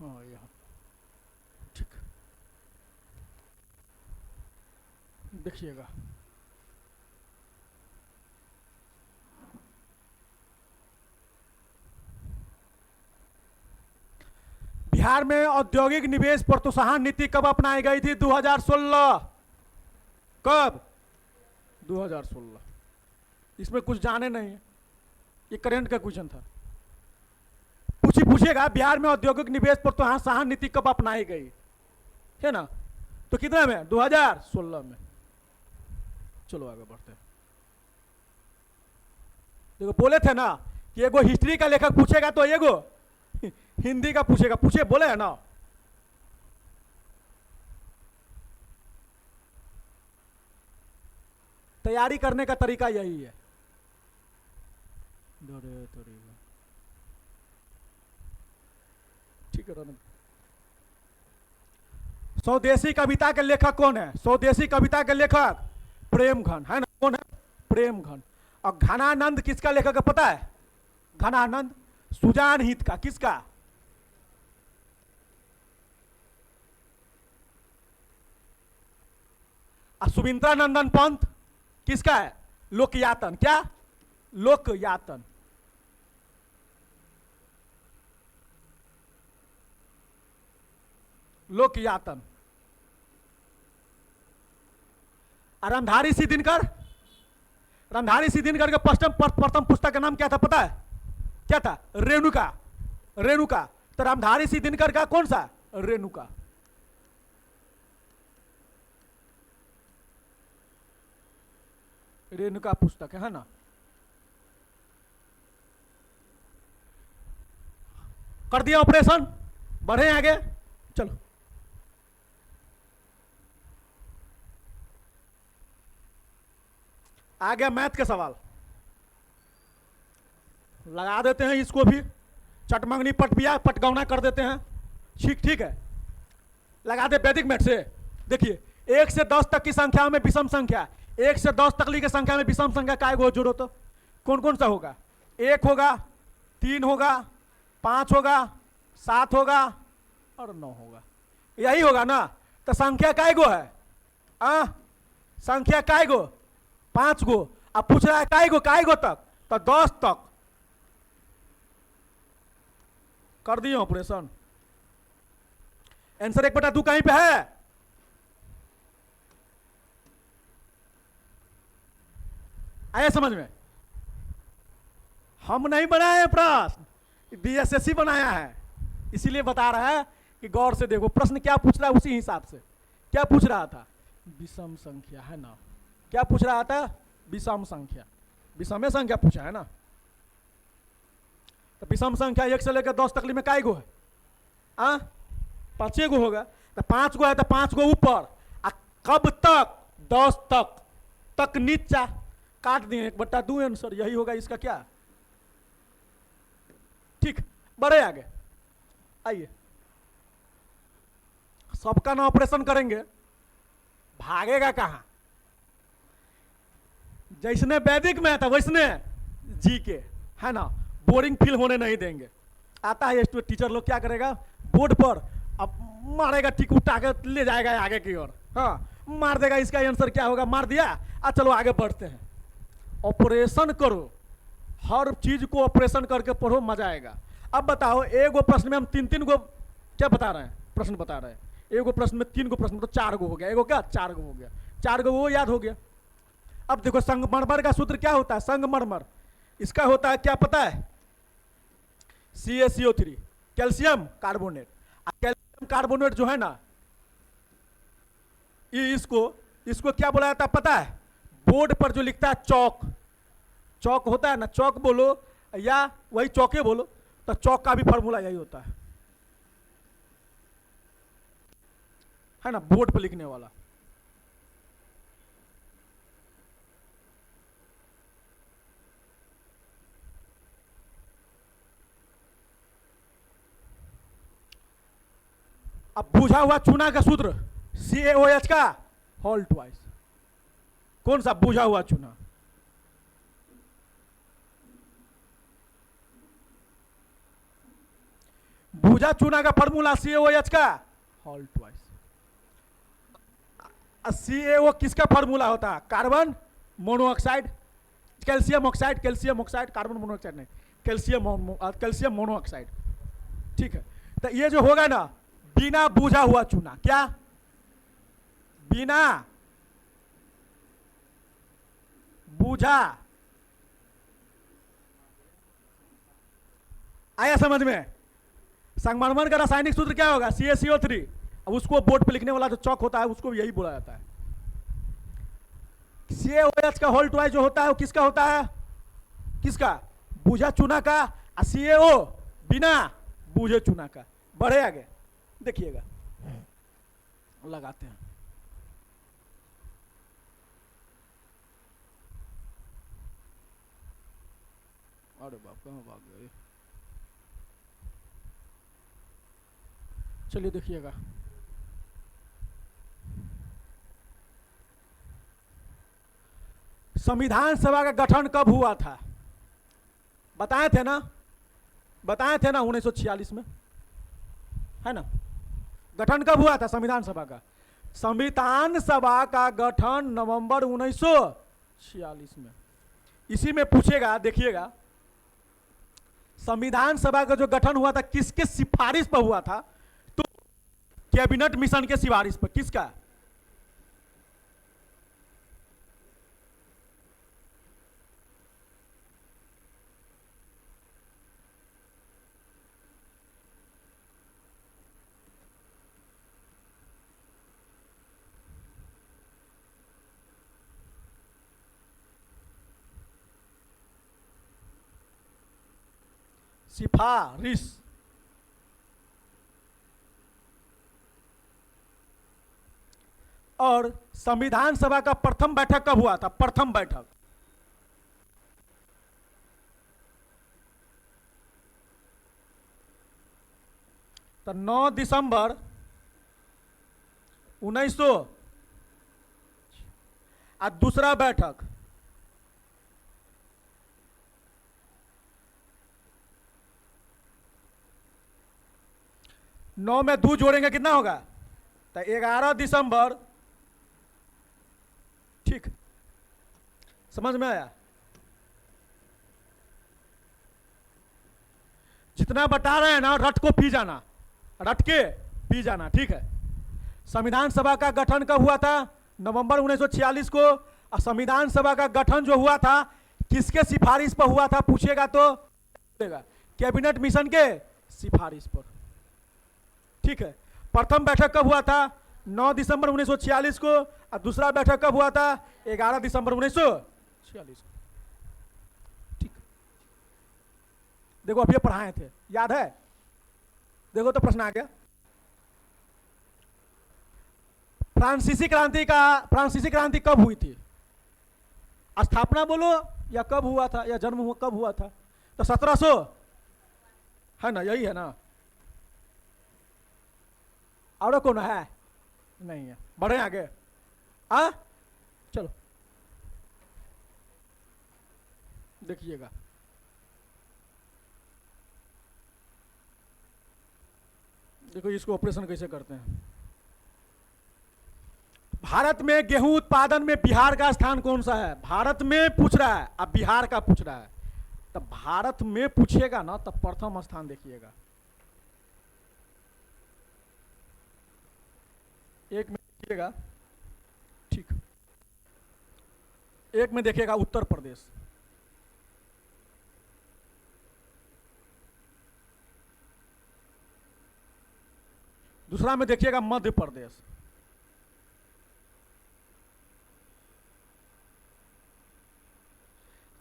हाँ यहाँ ठीक, देखिएगा। बिहार में औद्योगिक निवेश प्रोत्साहन नीति कब अपनाई गई थी? 2016। कब? 2016। इसमें कुछ जाने नहीं है, ये करंट का क्वेश्चन था। पूछिएगा बिहार में औद्योगिक निवेश प्रोत्साहन नीति कब अपनाई गई है ना? तो कितने में? 2016 में। चलो आगे बढ़ते हैं। देखो बोले थे ना कि एगो हिस्ट्री का लेखक पूछेगा तो एगो हिंदी का पूछेगा, पूछे बोले है ना। तैयारी करने का तरीका यही है। ठीक है। स्वदेशी कविता के लेखक कौन है? स्वदेशी कविता के लेखक प्रेमघन है ना। कौन है? प्रेमघन। और घनानंद किसका लेखक है पता है? घनानंद सुजान हित का। किसका? सुमित्रा नंदन पंत किसका है? लोकयातन। क्या? लोकयातन। लोकयातन। रंधारी सी दिनकर। रंधारी सी दिनकर के प्रथम पुस्तक का नाम क्या था पता है? क्या था? रेणुका। रेणुका। तो रामधारी सी दिनकर का कौन सा? रेणुका। रेणुका पुस्तक है ना। कर दिया ऑपरेशन, बढ़े आगे। चलो आ गया मैथ के सवाल, लगा देते हैं इसको भी। चटमंगनी पटपिया पटगौना कर देते हैं। ठीक है, लगा दे वैदिक मैथ से। देखिए 1 से 10 तक की संख्या में विषम संख्या, 1 से 10 तक की संख्या में विषम संख्या काय हो जोड़ो तो कौन कौन सा होगा? 1 होगा, 3 होगा, 5 होगा, 7 होगा और 9 होगा। यही होगा ना। तो संख्या काय गो है? संख्या काय गो? 5 गो। अब पूछ रहा है काय गो तक? तो 10 तक। कर दिए ऑपरेशन। आंसर 1/2 कहीं पे है? आया समझ में? हम नहीं बनाए हैं प्रश्न, बीएसएससी बनाया है। इसीलिए बता रहा है कि गौर से देखो प्रश्न क्या पूछ रहा है, उसी हिसाब से। क्या पूछ रहा था? विषम संख्या है ना। क्या पूछ रहा था? विषम संख्या। विषम संख्या पूछा है ना। तो विषम संख्या 1 से लेकर 10 तक में काय गो है? 5 गो होगा। तो 5 गो है तो 5 गो ऊपर। कब तक? 10 तक। तक नीचा काट दिए 1/2 आंसर यही होगा इसका। क्या? ठीक, बढ़े आगे। आइए सबका ना ऑपरेशन करेंगे, भागेगा कहां? जैसने वैदिक में था वैसने जी के है ना। बोरिंग फील होने नहीं देंगे। आता है टीचर लोग क्या करेगा? बोर्ड पर अब मारेगा, टिक उठा के ले जाएगा आगे की ओर। हाँ मार देगा। इसका आंसर क्या होगा? मार दिया। चलो आगे बढ़ते हैं। ऑपरेशन करो, हर चीज को ऑपरेशन करके पढ़ो, मजा आएगा। अब बताओ एगो प्रश्न में हम 3 गो क्या बता रहे हैं? प्रश्न बता रहे हैं। एगो प्रश्न में 3 गो प्रश्न, तो 4 गो हो गया। एगो क्या? 4 गो हो गया। 4 गो वो याद हो गया। अब देखो संगमरमर का सूत्र क्या होता है? संगमरमर इसका होता है क्या पता है? CaCO3 calcium carbonate. Calcium carbonate जो है ना, ये इसको क्या बोला जाता है पता है? बोर्ड पर जो लिखता है चौक, चौक होता है ना, चौक बोलो या वही चौके बोलो, तो चौक का भी फॉर्मूला यही होता है ना, बोर्ड पर लिखने वाला। अब बुझा हुआ चूना का सूत्र CaOH का होल ट्वाइस। कौन सा? बुझा हुआ चूना। बुझा चूना का फॉर्मूला CaOH का होल ट्वाइस। CaO किसका फॉर्मूला होता है? Carbon monoxide, calcium oxide, calcium oxide, carbon monoxide नहीं, कैल्शियम मोनोऑक्साइड। ठीक है, तो ये जो होगा ना बिना बुझा हुआ चूना, क्या बिना बुझा, आया समझ में? संगमरमर का रासायनिक सूत्र क्या होगा? CaCO3। अब उसको बोर्ड पे लिखने वाला जो चौक होता है उसको यही बोला जाता है। CaOH का होल ट्वाइस जो होता है वो किसका होता है? किसका? बुझा चूना का। CaO बिना बुझे चूना का। बढ़े आगे देखिएगा, लगाते हैं। अरे बाप, कहाँ भाग गए? चलिए देखिएगा, संविधान सभा का गठन कब हुआ था? बताए थे ना, बताए थे ना 1946 में, है ना? गठन कब हुआ था संविधान सभा का? संविधान सभा का गठन नवंबर 1946 में। इसी में पूछेगा, देखिएगा, संविधान सभा का जो गठन हुआ था किसके सिफारिश पर हुआ था? तो कैबिनेट मिशन के सिफारिश पर। किसका? सिफारिश। और संविधान सभा का प्रथम बैठक कब हुआ था? प्रथम बैठक तो 9 दिसंबर 1900। और दूसरा बैठक 9 में 2 जोड़ेंगे कितना होगा? तो 11 दिसंबर। ठीक, समझ में आया? जितना बता रहे हैं ना रट को पी जाना, रट के पी जाना। ठीक है, संविधान सभा का गठन कब हुआ था? नवंबर 1946 को। और संविधान सभा का गठन जो हुआ था किसके सिफारिश पर हुआ था पूछेगा तो कैबिनेट मिशन के सिफारिश पर। ठीक है, प्रथम बैठक कब हुआ था? 9 दिसंबर 1946 को। और दूसरा बैठक कब हुआ था? 11 दिसंबर 1946 को। ठीक, देखो अभी पढ़ाए थे, याद है? देखो तो प्रश्न आ गया। फ्रांसीसी क्रांति कब हुई थी? स्थापना बोलो या कब हुआ था, या जन्म हुआ कब हुआ था? तो 1700 है ना, यही है ना? और कौन है? नहीं है। बढ़े आगे। चलो देखिएगा, देखो इसको ऑपरेशन कैसे करते हैं। भारत में गेहूं उत्पादन में बिहार का स्थान कौन सा है? भारत में पूछ रहा है, अब बिहार का पूछ रहा है। तो भारत में पूछेगा ना तो प्रथम स्थान देखिएगा। एक में देखिएगा, ठीक, एक में देखिएगा उत्तर प्रदेश, दूसरा में देखिएगा मध्य प्रदेश,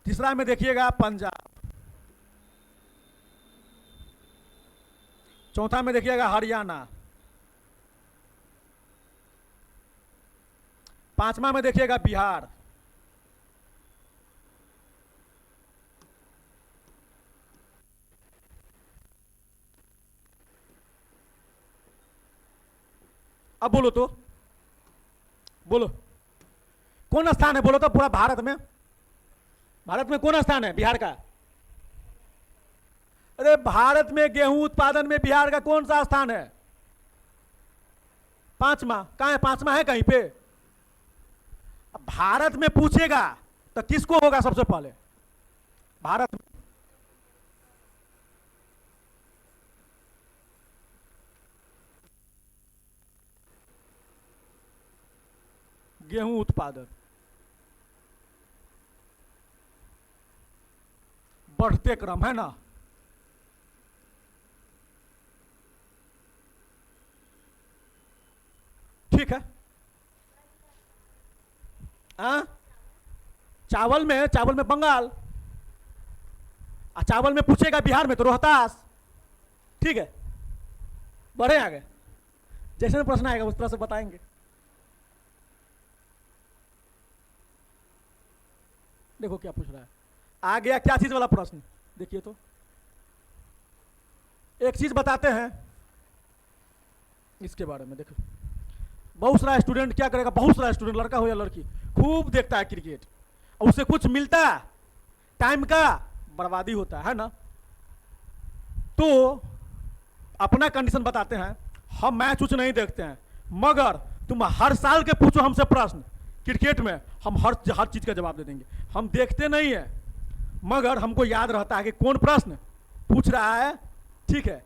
तीसरा में देखिएगा पंजाब, चौथा में देखिएगा हरियाणा, पांचवा में देखिएगा बिहार, अब बोलो तो, बोलो कौन स्थान है, बोलो तो पूरा भारत में, भारत में कौन स्थान है बिहार का? अरे भारत में गेहूं उत्पादन में बिहार का कौन सा स्थान है? पांचवा। कहां है पांचवा, है कहीं पे? अब भारत में पूछेगा तो किसको होगा सबसे पहले भारत में? गेहूं उत्पादन बढ़ते क्रम है ना। ठीक है। चावल में बंगाल, चावल में पूछेगा बिहार में तो रोहतास। ठीक है, बढ़े आगे, जैसे में प्रश्न आएगा उस तरह से बताएंगे। देखो क्या पूछ रहा है, आ गया क्या चीज वाला प्रश्न, देखिए तो। एक चीज बताते हैं इसके बारे में, देखो बहुत सारा स्टूडेंट क्या करेगा, बहुत सारा स्टूडेंट लड़का हो या लड़की खूब देखता है क्रिकेट, और उससे कुछ मिलता है, टाइम का बर्बादी होता है ना। तो अपना कंडीशन बताते हैं, हम मैच उच नहीं देखते हैं, मगर तुम हर साल के पूछो हमसे प्रश्न क्रिकेट में, हम हर चीज का जवाब दे देंगे। हम देखते नहीं है मगर हमको याद रहता है कि कौन प्रश्न पूछ रहा है। ठीक है,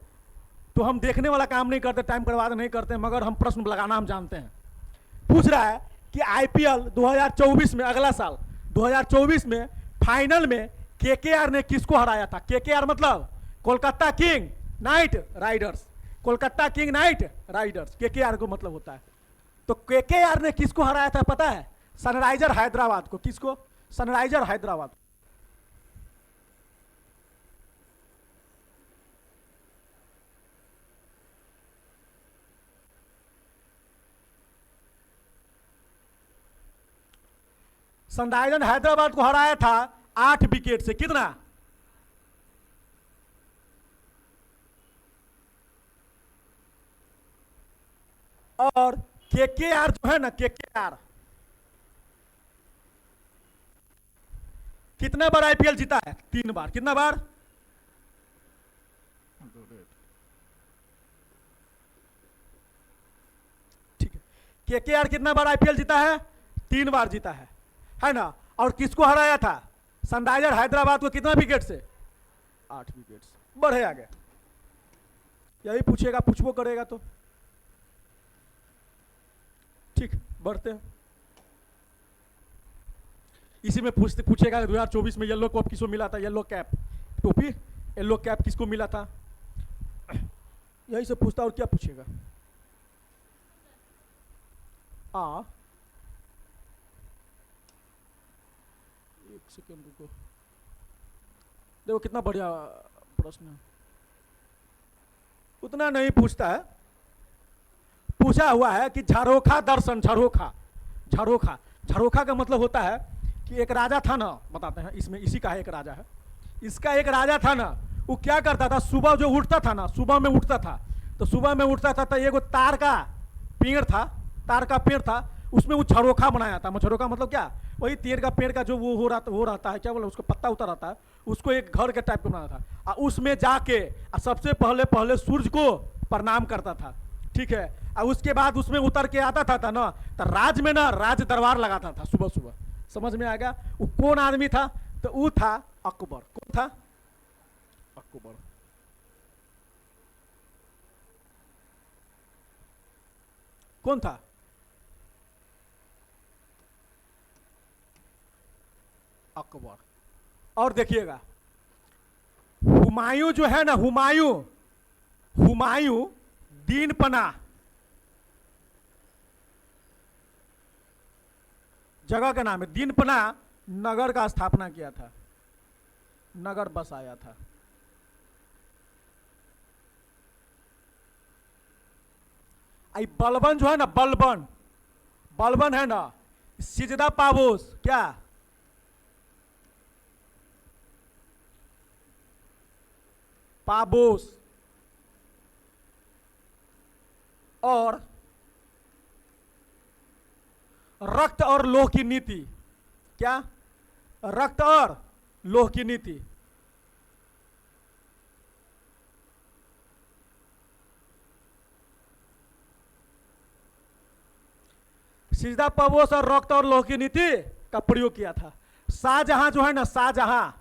तो हम देखने वाला काम नहीं करते, टाइम बर्बाद नहीं करते, मगर हम प्रश्न लगाना हम जानते हैं। पूछ रहा है कि आईपीएल 2024 में, अगला साल 2024 में फाइनल में केकेआर ने किसको हराया था? केकेआर मतलब Kolkata king night Riders, Kolkata king night Riders KKR को मतलब होता है। तो केकेआर ने किसको हराया था पता है? सनराइजर हैदराबाद को। किसको? सनराइजर हैदराबाद। सनराइजर हैदराबाद को हराया था 8 विकेट से। कितना? और केकेआर जो है ना, केकेआर कितने बार आईपीएल जीता है? 3 बार। कितना बार? ठीक है, केकेआर कितना बार आईपीएल जीता है? 3 बार जीता है ना। और किसको हराया था? सनराइजर हैदराबाद को। कितना विकेट से? 8 विकेट से। बढ़े आगे, यही पूछेगा, पूछबो करेगा तो। ठीक, बढ़ते हैं। इसी में पूछेगा 2024 में येलो कप किसको मिला था? येलो कैप, टोपी येलो कैप किसको मिला था? यही से पूछता, और क्या पूछेगा? एक सेकेंड रुको, देखो कितना बढ़िया प्रश्न है। उतना नहीं पूछता है, पूछा हुआ है कि झरोखा दर्शन। झरोखा, झरोखा, झरोखा का मतलब होता है कि एक राजा था ना, बताते हैं इसमें, इसी का एक राजा है। इसका एक राजा था ना, वो क्या करता था, सुबह जो उठता था ना, सुबह में उठता था, तो सुबह में उठता था तो एक तार का पेड़ था, तार का पेड़ था, उसमें वो झरोखा बनाया था। झरोखा मतलब क्या? वही तेर का पेड़ का जो वो रहता है, क्या बोला उसको, पत्ता उतर रहता है, उसको एक घर के टाइप का बनाया था। और उसमें जाके सबसे पहले सूर्य को प्रणाम करता था। ठीक है, और उसके बाद उसमें उतर के आता था ना, तो राज में ना राज दरबार लगाता था सुबह सुबह। समझ में आ गया? वो कौन आदमी था? तो वो था अकबर। कौन था? अकबर। कौन था? अकबर। और देखिएगा, हुमायूं जो है ना, हुमायूं, हुमायूं दीन पनाह जगह का नाम है। दीन पनाह नगर का स्थापना किया था, नगर बसाया था। आई बलबन जो है ना, बलबन, बलबन है ना, सिजदा पाबोस, क्या? पाबोस। और रक्त और लोह की नीति। क्या? रक्त और लोह की नीति। सिजदा पबोस और रक्त और लोह की नीति का प्रयोग किया था। शाहजहां जो है ना, शाहजहां,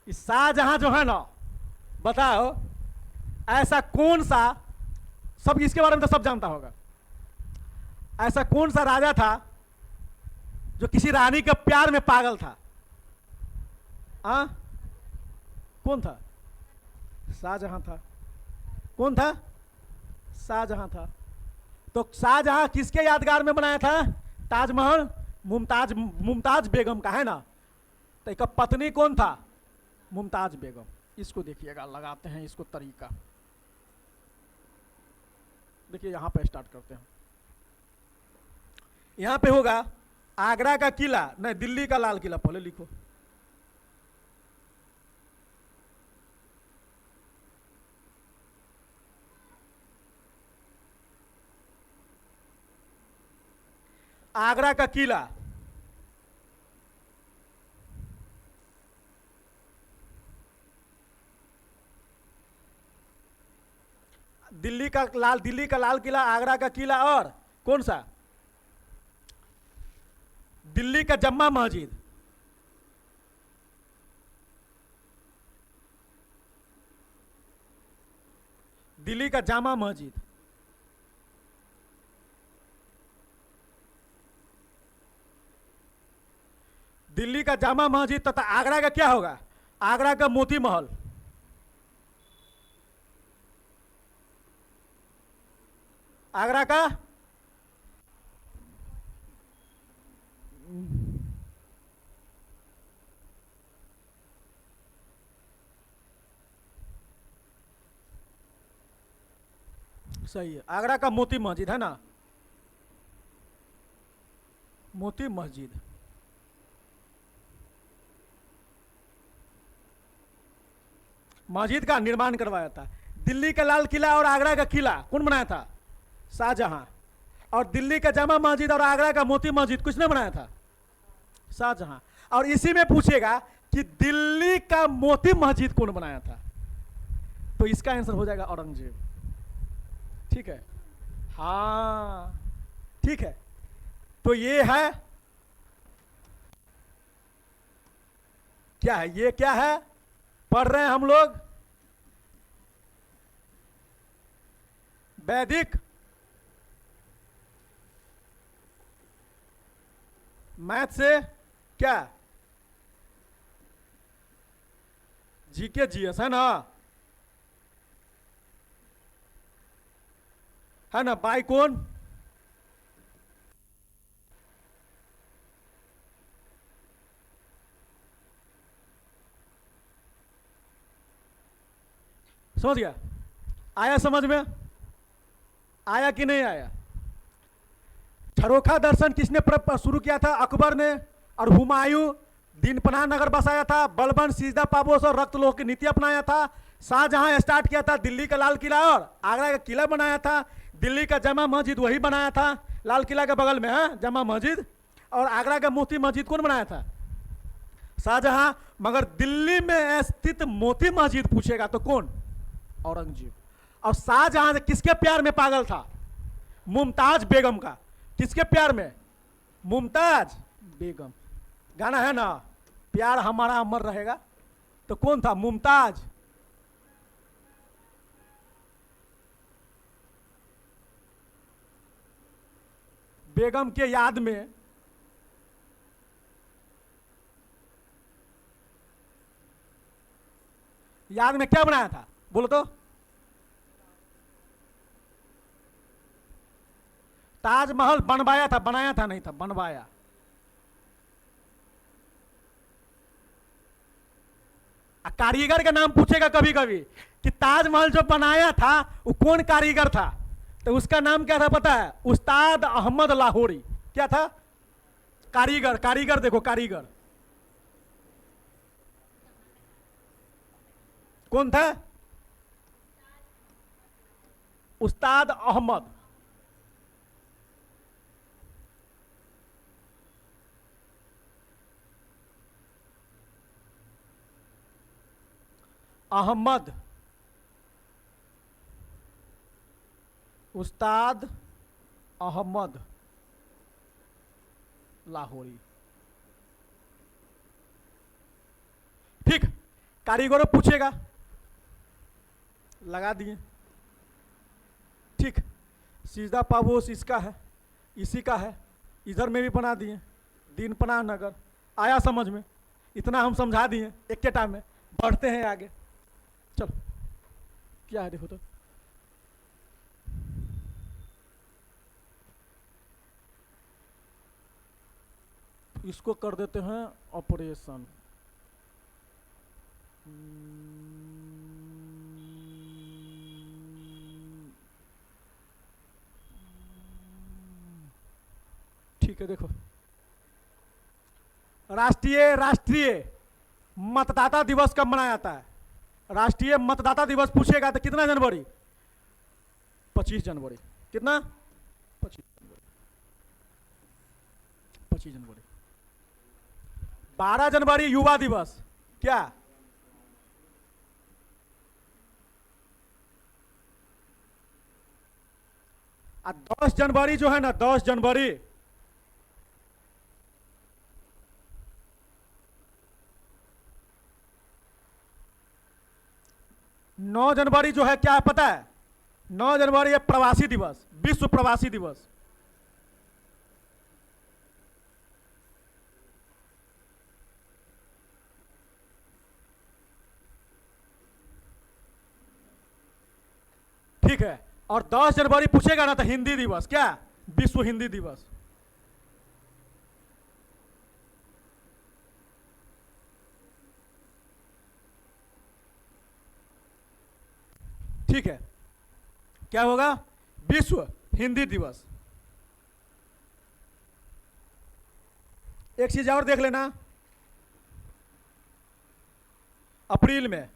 इस शाहजहां जो है ना, बताओ ऐसा कौन सा, सब इसके बारे में तो सब जानता होगा, ऐसा कौन सा राजा था जो किसी रानी के प्यार में पागल था? आ? कौन था? शाहजहां था। कौन था? शाहजहां था। तो शाहजहां किसके यादगार में बनाया था? ताजमहल मुमताज बेगम का, है ना। तो एक पत्नी कौन था? मुमताज बेगम। इसको देखिएगा, लगाते हैं इसको तरीका। देखिए यहां पे स्टार्ट करते हैं। यहां पे होगा आगरा का किला, नहीं दिल्ली का लाल किला, पहले लिखो। आगरा का किला, दिल्ली का लाल किला, आगरा का किला, और कौन सा? दिल्ली का जम्मा मस्जिद। दिल्ली का जामा मस्जिद। दिल्ली का जामा मस्जिद तथा आगरा का क्या होगा? आगरा का मोती महल। आगरा का सही है, आगरा का मोती मस्जिद, है ना, मोती मस्जिद। मस्जिद का निर्माण करवाया था। दिल्ली का लाल किला और आगरा का किला कौन बनाया था? शाहजहां। और दिल्ली का जामा मस्जिद और आगरा का मोती मस्जिद किसने बनाया था? शाहजहां। और इसी में पूछेगा कि दिल्ली का मोती मस्जिद कौन बनाया था? तो इसका आंसर हो जाएगा औरंगजेब। ठीक है, हाँ ठीक है। तो ये है, क्या है ये, क्या है पढ़ रहे हैं हम लोग? वैदिक मैथ से क्या? जीके जीएस, है ना, है ना। बाई कौन? समझ गया? आया समझ में? आया कि नहीं आया? झरोखा दर्शन किसने शुरू किया था? अकबर ने। और हुमायूं दिन पनाह नगर बसाया था। बलबन सीजदा पाबोस और रक्त लोह की नीति अपनाया था। शाहजहां स्टार्ट किया था दिल्ली का लाल किला और आगरा का किला बनाया था। दिल्ली का जामा मस्जिद वही बनाया था, लाल किला के बगल में है जामा मस्जिद। और आगरा का मोती मस्जिद कौन बनाया था? शाहजहां। मगर दिल्ली में स्थित मोती मस्जिद पूछेगा तो कौन? औरंगजेब। और शाहजहां किसके प्यार में पागल था? मुमताज बेगम का। किसके प्यार में? मुमताज बेगम। गाना है ना, प्यार हमारा अमर रहेगा। तो कौन था? मुमताज बेगम के याद में क्या बनाया था? बोलो तो। ताजमहल बनवाया था, बनाया था नहीं था, बनवाया। कारीगर का नाम पूछेगा कभी कभी कि ताजमहल जो बनाया था वो कौन कारीगर था, तो उसका नाम क्या था पता है? उस्ताद अहमद लाहौरी। क्या था? कारीगर। कारीगर देखो, कारीगर कौन था? उस्ताद अहमद। अहमद उस्ताद अहमद लाहौरी। ठीक, कारीगरों पूछेगा, लगा दिए। ठीक, सीधा पावोस इसका है, इसी का है, इधर में भी बना दिए, दीन पनाह नगर। आया समझ में? इतना हम समझा दिए एक के टाइम में। बढ़ते हैं आगे, चलो क्या है देखो तो। इसको कर देते हैं ऑपरेशन। ठीक है, देखो राष्ट्रीय मतदाता दिवस कब मनाया जाता है? राष्ट्रीय मतदाता दिवस पूछेगा तो कितना जनवरी? 25 जनवरी। कितना? 25 जनवरी। 25 जनवरी। 12 जनवरी युवा दिवस। क्या? और 10 जनवरी जो है ना, 10 जनवरी नौ जनवरी जो है क्या है पता है? 9 जनवरी है प्रवासी दिवस, विश्व प्रवासी दिवस। ठीक है, और 10 जनवरी पूछेगा ना तो हिंदी दिवस। क्या? विश्व हिंदी दिवस। ठीक है, क्या होगा? विश्व हिंदी दिवस। एक चीज और देख लेना, अप्रैल में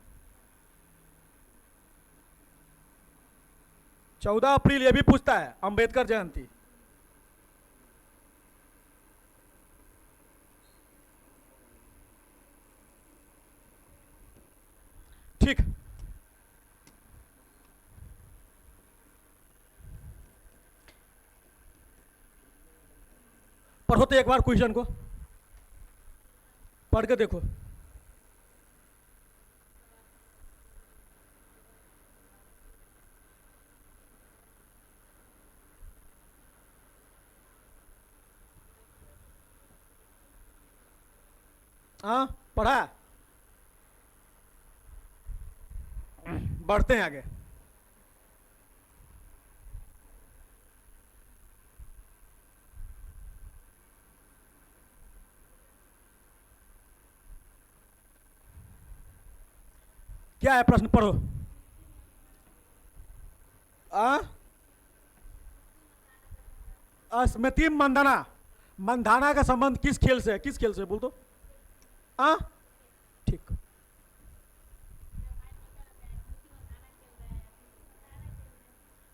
14 अप्रैल ये भी पूछता है, अंबेडकर जयंती। ठीक, पढ़ो तो एक बार क्वेश्चन को पढ़ के देखो। हाँ, पढ़ा? बढ़ते हैं आगे। क्या है प्रश्न? पढ़ो। स्मृति मंदाना। मंदाना का संबंध किस खेल से है? किस खेल से बोल दो। ठीक,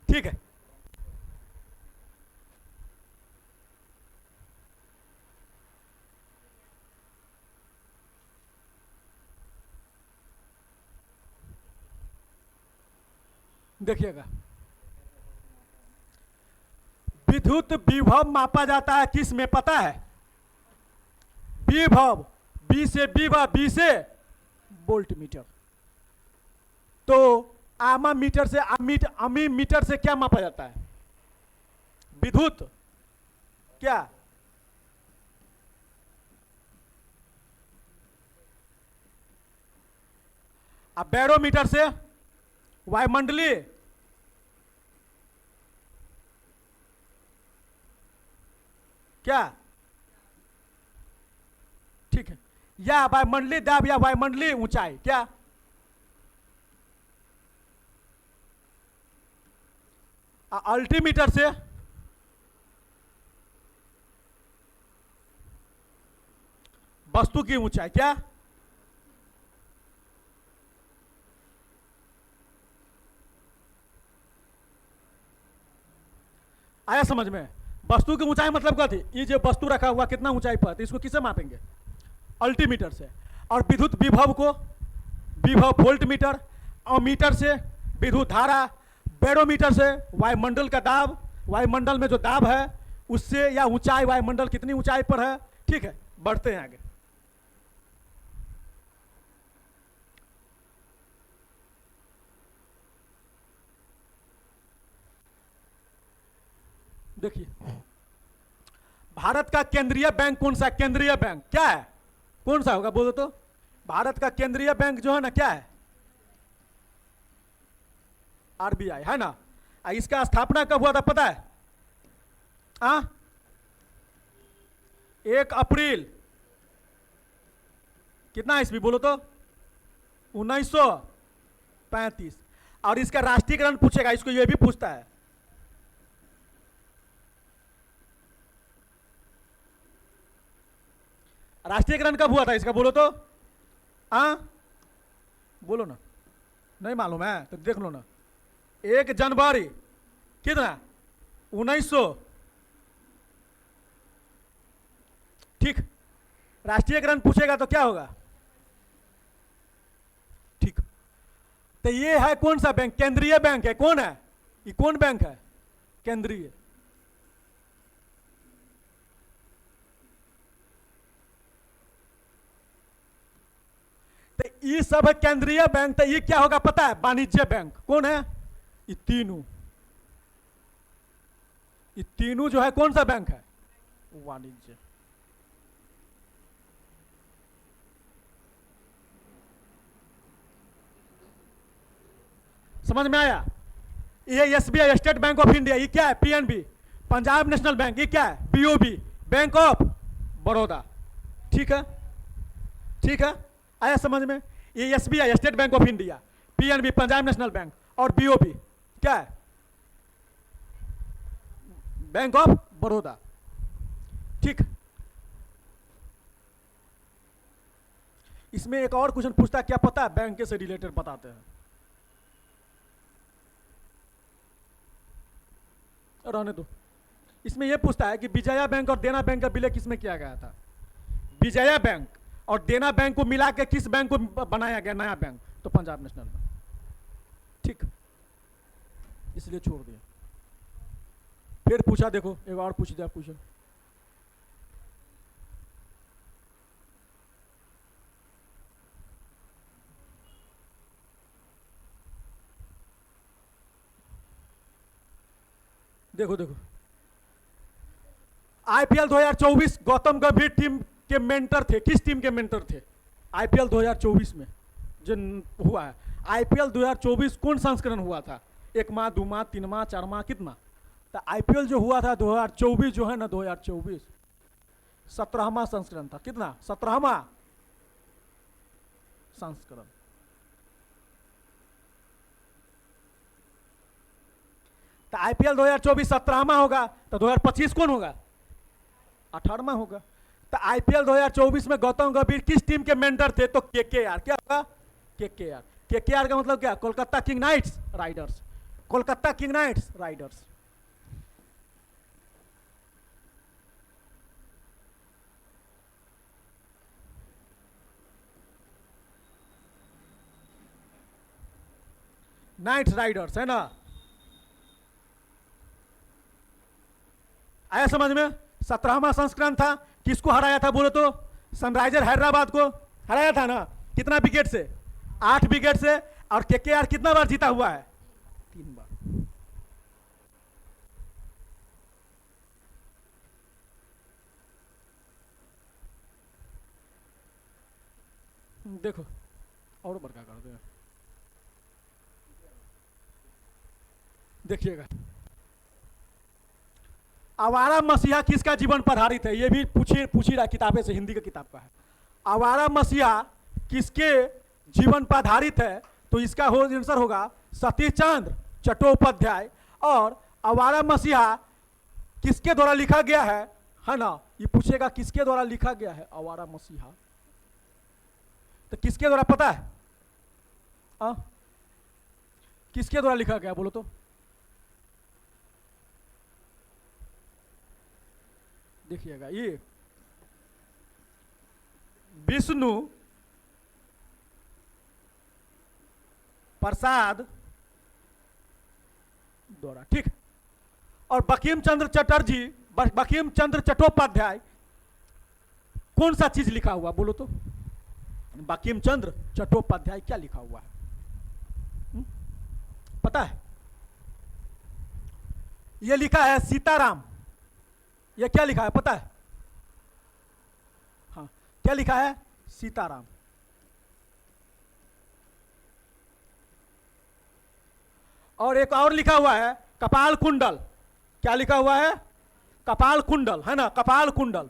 ठीक है। देखिएगा, विद्युत विभव मापा जाता है किस में पता है? विभव, बी से विभव, बी से वोल्ट मीटर। तो आमा मीटर से अमी मीटर से क्या मापा जाता है? विद्युत। क्या? अब बैरोमीटर से वायुमंडलीय। क्या? ठीक है, या वायुमंडलीय दाब या वायुमंडलीय ऊंचाई। क्या? अल्टीमीटर से वस्तु की ऊंचाई। क्या? आया समझ में? वस्तु की ऊंचाई मतलब क्या थी? ये जो वस्तु रखा हुआ कितना ऊंचाई पर, इसको किसे मापेंगे? अल्टीमीटर से। और विद्युत विभव को, विभव वोल्ट मीटर, अमीटर से विद्युत धारा, बैरोमीटर से वायुमंडल का दाब, वायुमंडल में जो दाब है उससे, या ऊंचाई, वायुमंडल कितनी ऊंचाई पर है। ठीक है, बढ़ते हैं आगे। देखिए, भारत का केंद्रीय बैंक कौन सा? केंद्रीय बैंक क्या है? कौन सा होगा बोलो तो? भारत का केंद्रीय बैंक जो है ना, क्या है? आरबीआई है ना। इसका स्थापना कब हुआ था पता है? 1 अप्रैल कितना ईस्वी बोलो तो? 1935। और इसका राष्ट्रीयकरण पूछेगा, इसको ये भी पूछता है। राष्ट्रीयकरण कब हुआ था इसका बोलो तो? बोलो ना, नहीं मालूम है तो देख लो ना। 1 जनवरी कितना? 1900। ठीक, राष्ट्रीयकरण पूछेगा तो क्या होगा? ठीक, तो ये है कौन सा बैंक? केंद्रीय बैंक है। कौन है ये? कौन बैंक है? केंद्रीय। तो ये सब है केंद्रीय बैंक। तो ये क्या होगा पता है? वाणिज्य बैंक। कौन है? ये तीनों। ये तीनों जो है कौन सा बैंक है? वाणिज्य। समझ में आया? ये SBI, state bank of India, ये क्या है? पीएनबी। पंजाब नेशनल बैंक, ये क्या है? BOB, bank of Baroda. ठीक है, ठीक है, आया समझ में? ये SBI, state bank of India, PNB, Punjab national bank, और बीओबी क्या है? Bank of Baroda. ठीक, इसमें एक और क्वेश्चन पूछता है, क्या पता है? बैंक से रिलेटेड बताते हैं। रहने दो। इसमें यह पूछता है कि विजया बैंक और देना बैंक का विलय किसमें किया गया था? विजया बैंक और देना बैंक को मिला के किस बैंक को बनाया गया नया बैंक? तो पंजाब नेशनल बैंक। ठीक, इसलिए छोड़ दिया। फिर पूछा, देखो एक और पूछ दिया, पूछो। देखो देखो, आईपीएल 2024 गौतम गंभीर टीम के मेंटर थे। किस टीम के मेंटर थे आईपीएल 2024 में जो हुआ है? आईपीएल 2024 कौन संस्करण हुआ था? 1 माह, 2 माह, 3 माह, 4 माह, कितना? तो आईपीएल जो हुआ था 2024 जो है ना, 2024 17वां संस्करण था। कितना? 17वां संस्करण। तो आईपीएल 2024 17वां होगा, तो 2025 कौन होगा? 18वां होगा। तो आईपीएल 2024 में गौतम गंभीर किस टीम के मेंटर थे? तो केकेआर। क्या होगा? केकेआर। केकेआर का मतलब क्या? Kolkata king knights riders. Kolkata king knights riders. Knights riders है ना। आया समझ में? 17वां संस्करण था। किसको हराया था बोलो तो? सनराइजर हैदराबाद को हराया था ना। कितना विकेट से? 8 विकेट से। और केकेआर कितना बार जीता हुआ है? 3 बार। देखो और बड़का कर दे, देखिएगा। आवारा मसीहा किसका जीवन पर आधारित है? ये भी पूछी रहा किताबें से, हिंदी का किताब का है। आवारा मसीहा किसके जीवन पर आधारित है? तो इसका आंसर होगा सतीश चंद्र चट्टोपाध्याय। और आवारा मसीहा किसके द्वारा लिखा गया है ना? ये पूछेगा किसके द्वारा लिखा गया है आवारा मसीहा। तो किसके द्वारा पता है? किसके द्वारा लिखा गया बोलो तो? देखिएगा, ये विष्णु प्रसाद द्वारा, ठीक। और बंकिम चंद्र चटर्जी, बंकिम चंद्र चट्टोपाध्याय, कौन सा चीज लिखा हुआ बोलो तो? बंकिम चंद्र चट्टोपाध्याय क्या लिखा हुआ है? पता है? ये लिखा है सीताराम। ये क्या लिखा है पता है? हाँ, क्या लिखा है? सीताराम। और एक और लिखा हुआ है कपाल कुंडल। क्या लिखा हुआ है? कपाल कुंडल, है ना, कपाल कुंडल।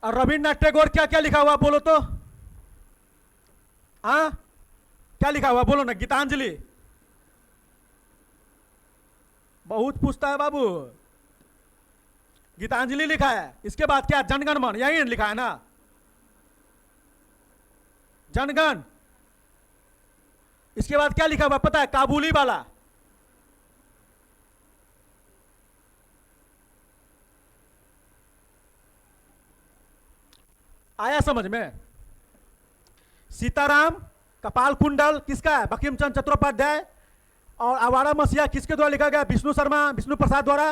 और रविन्द्रनाथ टैगोर क्या क्या लिखा हुआ बोलो तो? हाँ, क्या लिखा हुआ बोलो ना? गीतांजलि। बहुत पूछता है बाबू। गीतांजलि लिखा है। इसके बाद क्या? जनगण मन, यही लिखा है ना, जनगण। इसके बाद क्या लिखा हुआ पता है? काबुली वाला। आया समझ में? सीताराम, कपाल कुंडल किसका है? बंकिम चंद्र चट्टोपाध्याय। और आवारा मसीहा किसके द्वारा लिखा गया? विष्णु शर्मा, विष्णु प्रसाद द्वारा।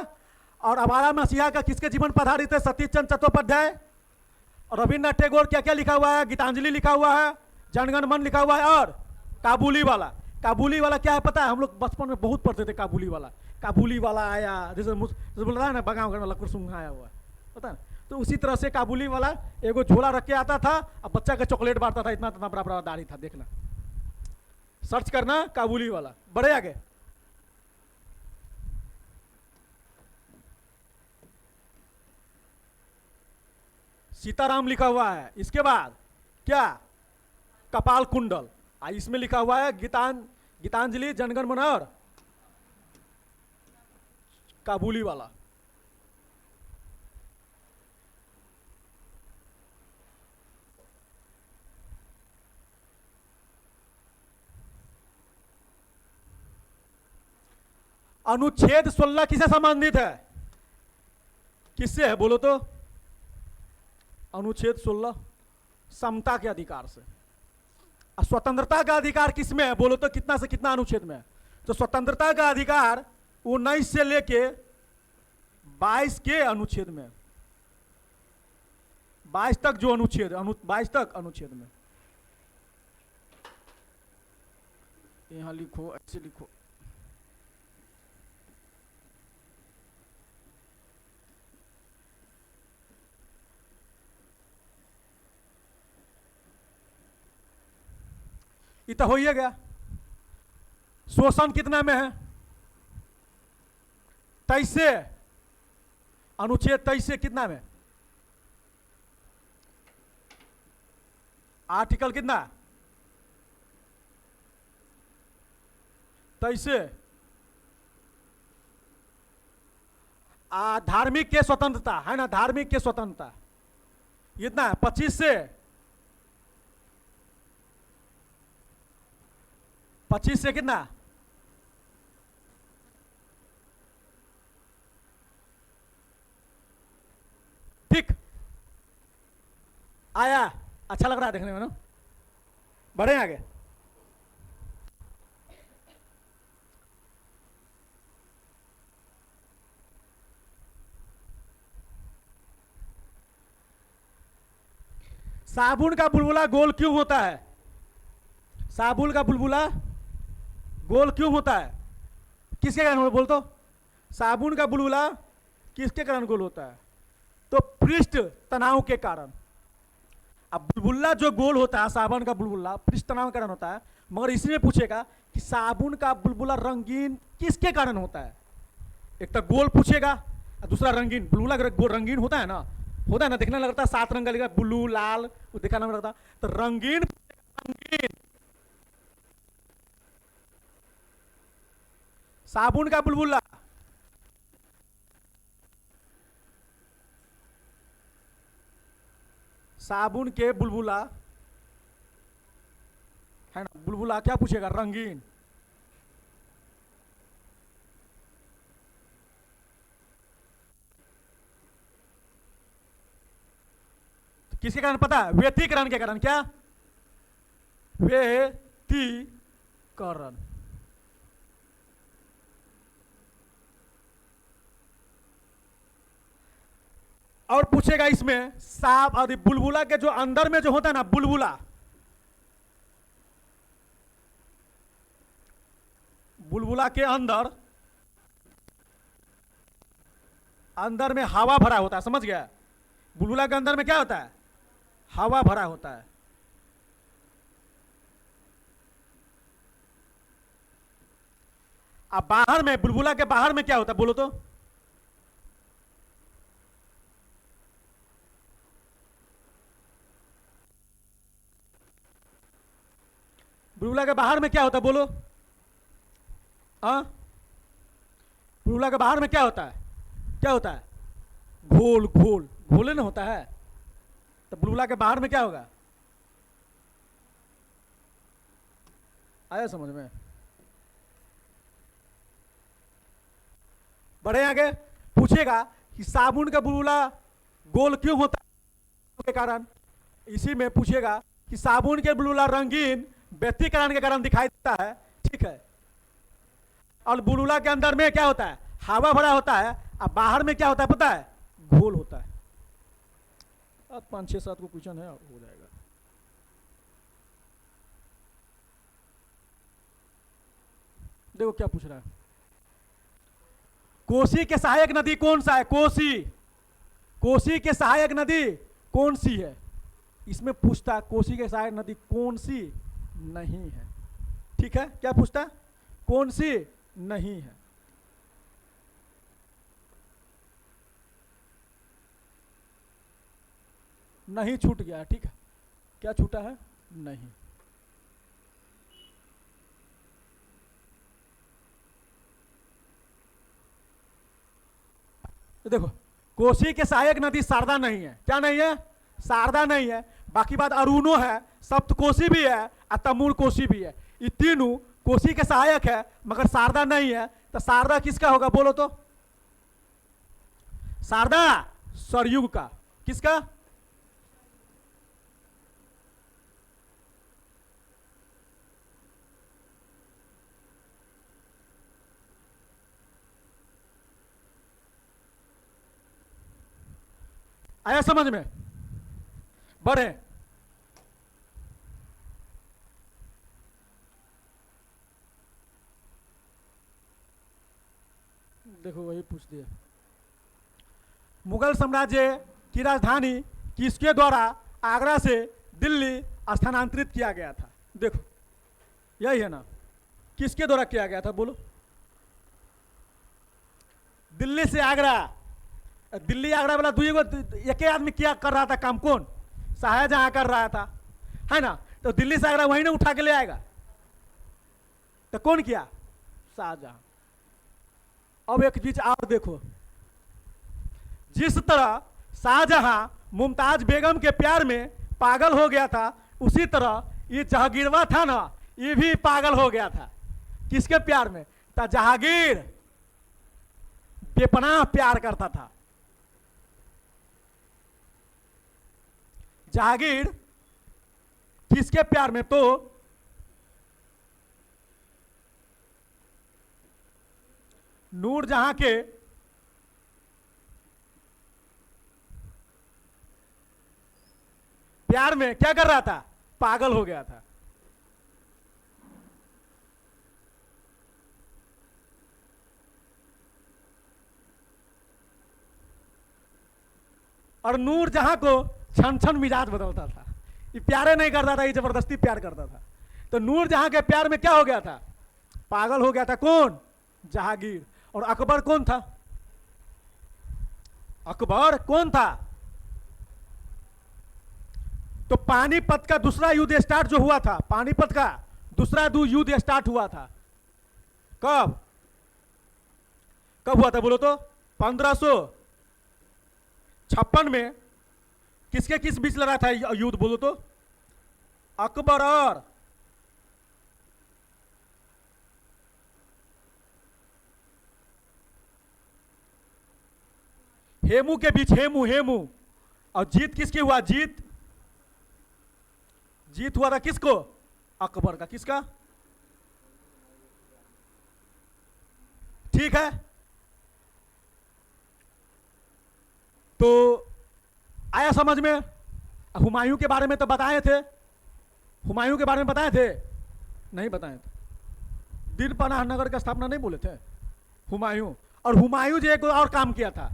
और आवारा मसीहा का किसके जीवन पर आधारित है? सतीश चंद्र चट्टोपाध्याय। और रविन्द्रनाथ टैगोर क्या क्या लिखा हुआ है? गीतांजलि लिखा हुआ है, जनगण मन लिखा हुआ है, और काबुली वाला। काबुली वाला क्या है पता है? हम लोग बचपन में बहुत पढ़ते थे काबुली वाला। काबुली वाला आया, जैसे बोल रहा है ना, बगाव घर वाला कुरसुंगा आया हुआ है, पता है? तो उसी तरह से काबुली वाला एगो झोला रख के आता था, अब बच्चा का चॉकलेट बांटता था, इतना इतना बड़ा बड़ा दाढ़ी था, देखना, सर्च करना काबुली वाला। बड़े आगे सीताराम लिखा हुआ है। इसके बाद क्या? कपाल कुंडल। इसमें लिखा हुआ है गीतांजलि, जनगण मन और काबुली वाला। अनुच्छेद 16 किससे संबंधित है? किससे है बोलो तो? अनुच्छेद 16 समता के अधिकार से। स्वतंत्रता का अधिकार किसमें है बोलो तो? कितना से कितना अनुच्छेद में है? तो स्वतंत्रता का अधिकार 19 से लेके 22 के अनुच्छेद में, 22 तक जो अनुच्छेद, 22 तक अनुच्छेद में। यहां लिखो, ऐसे लिखो। ये तो हो ही गया। शोषण कितना में है? 23 से, अनुच्छेद 23 से कितना में? आर्टिकल कितना? 23 से। धार्मिक के स्वतंत्रता है ना, धार्मिक के स्वतंत्रता इतना है 25 से, 25 से कितना? ठीक आया? अच्छा लग रहा है देखने में ना? बढ़े आगे। साबुन का बुलबुला गोल क्यों होता है? साबुन का बुलबुला गोल क्यों होता है? किसके कारण बोल तो? साबुन का बुलबुला किसके कारण गोल होता है? तो पृष्ठ तनाव के कारण। अब बुलबुला जो गोल होता है, साबुन का बुलबुला पृष्ठ तनाव के कारण होता है, मगर इसमें पूछेगा कि साबुन का बुलबुला रंगीन किसके कारण होता है? एक तो गोल पूछेगा, दूसरा रंगीन। बुलबुला रंगीन होता है ना, देखने लगता है 7 रंग का, लिखा ब्लू लाल, वो दिखाना में लगता। तो रंगीन, रंगीन साबुन का बुलबुला, साबुन के बुलबुला है ना, बुलबुला क्या पूछेगा? रंगीन। किसके कारण पता है? व्यतिकरण के कारण। क्या? व्यतिकरण। और पूछेगा इसमें सांप और बुलबुला के जो अंदर में जो होता है ना, बुलबुला, बुलबुला के अंदर अंदर में हवा भरा होता है, समझ गया? बुलबुला के अंदर में क्या होता है? हवा भरा होता है। अब बाहर में, बुलबुला के बाहर में क्या होता है बोलो तो? बुलबुला के बाहर में क्या होता है बोलो? हाँ, बुलबुला के बाहर में क्या होता है? क्या होता है? घोल। घोल घोले ना होता है। तो बुलबुला के बाहर में क्या होगा? आया समझ में? बढ़े आगे। पूछेगा कि साबुन का बुलबुला गोल क्यों होता है के कारण। इसी में पूछेगा कि साबुन के बुलबुला रंगीन व्यतिकरण के कारण दिखाई देता है, ठीक है। और बुलबुला के अंदर में क्या होता है? हवा भरा होता है। अब बाहर में क्या होता है पता है? घोल होता है। अब 5-6-7 को क्वेश्चन है, हो जाएगा। देखो क्या पूछ रहा है। कोसी के सहायक नदी कौन सा है? कोसी। कोसी के सहायक नदी कौन सी है? इसमें पूछता कोसी के सहायक नदी कौन सी नहीं है, ठीक है। क्या पूछता? कौन सी नहीं है। नहीं छूट गया, ठीक है। क्या छूटा है? नहीं। तो देखो, कोसी के सहायक नदी शारदा नहीं है। क्या नहीं है? शारदा नहीं है। बाकी बात अरुणो है, सप्तकोशी भी है और तमूल कोशी भी है। ये तीनों कोसी के सहायक है, मगर शारदा नहीं है। तो शारदा किसका होगा बोलो तो? शारदा सरयुग का। किसका? आया समझ में? बढ़े। देखो वही पूछ दिया। मुगल साम्राज्य की राजधानी किसके द्वारा आगरा से दिल्ली स्थानांतरित किया गया था? देखो यही है ना। किसके द्वारा किया गया था बोलो? दिल्ली से आगरा। दिल्ली आगरा वाला एक आदमी क्या कर रहा था काम? कौन? शाहजहां कर रहा था, है ना। तो दिल्ली से आगरा वहीं ना उठा के ले आएगा। तो कौन किया? शाहजहां। अब एक चीज और देखो, जिस तरह शाहजहां मुमताज बेगम के प्यार में पागल हो गया था, उसी तरह ये जहांगीरवा था ना, ये भी पागल हो गया था। किसके प्यार में? तो जहांगीर बेपनाह प्यार करता था। जहांगीर किसके प्यार में? तो नूरजहां के प्यार में क्या कर रहा था? पागल हो गया था। और नूरजहां को क्षण क्षण मिजाज बदलता था। ये प्यारे नहीं करता था, ये जबरदस्ती प्यार करता था। तो नूरजहां के प्यार में क्या हो गया था? पागल हो गया था। कौन? जहांगीर। और अकबर कौन था? अकबर कौन था? तो पानीपत का दूसरा युद्ध स्टार्ट जो हुआ था, पानीपत का दूसरा युद्ध स्टार्ट हुआ था कब? कब हुआ था बोलो तो? 1556 में। किसके किस बीच लड़ा था युद्ध बोलो तो? अकबर और हेमू के बीच। हेमू। और जीत किसकी हुआ? जीत जीत हुआ था किसको? अकबर का। किसका? ठीक है, तो आया समझ में? हुमायूं के बारे में तो बताए थे, हुमायूं के बारे में बताए थे? नहीं बताए थे। दिन पनाह नगर का स्थापना नहीं बोले थे हुमायूं? और हुमायूं जो एक और काम किया था,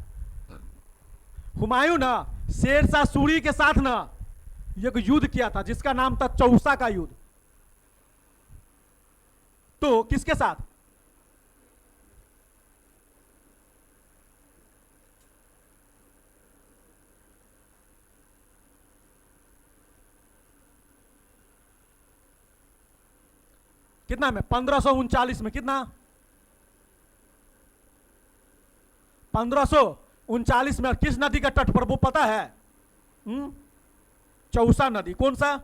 हुमायूं ना शेरशाह सूरी के साथ ना एक युद्ध किया था जिसका नाम था चौसा का युद्ध। तो किसके साथ? कितना में? 1539 में। कितना? 1539 में। किस नदी का तट पर वो पता है? चौसा नदी। कौन सा?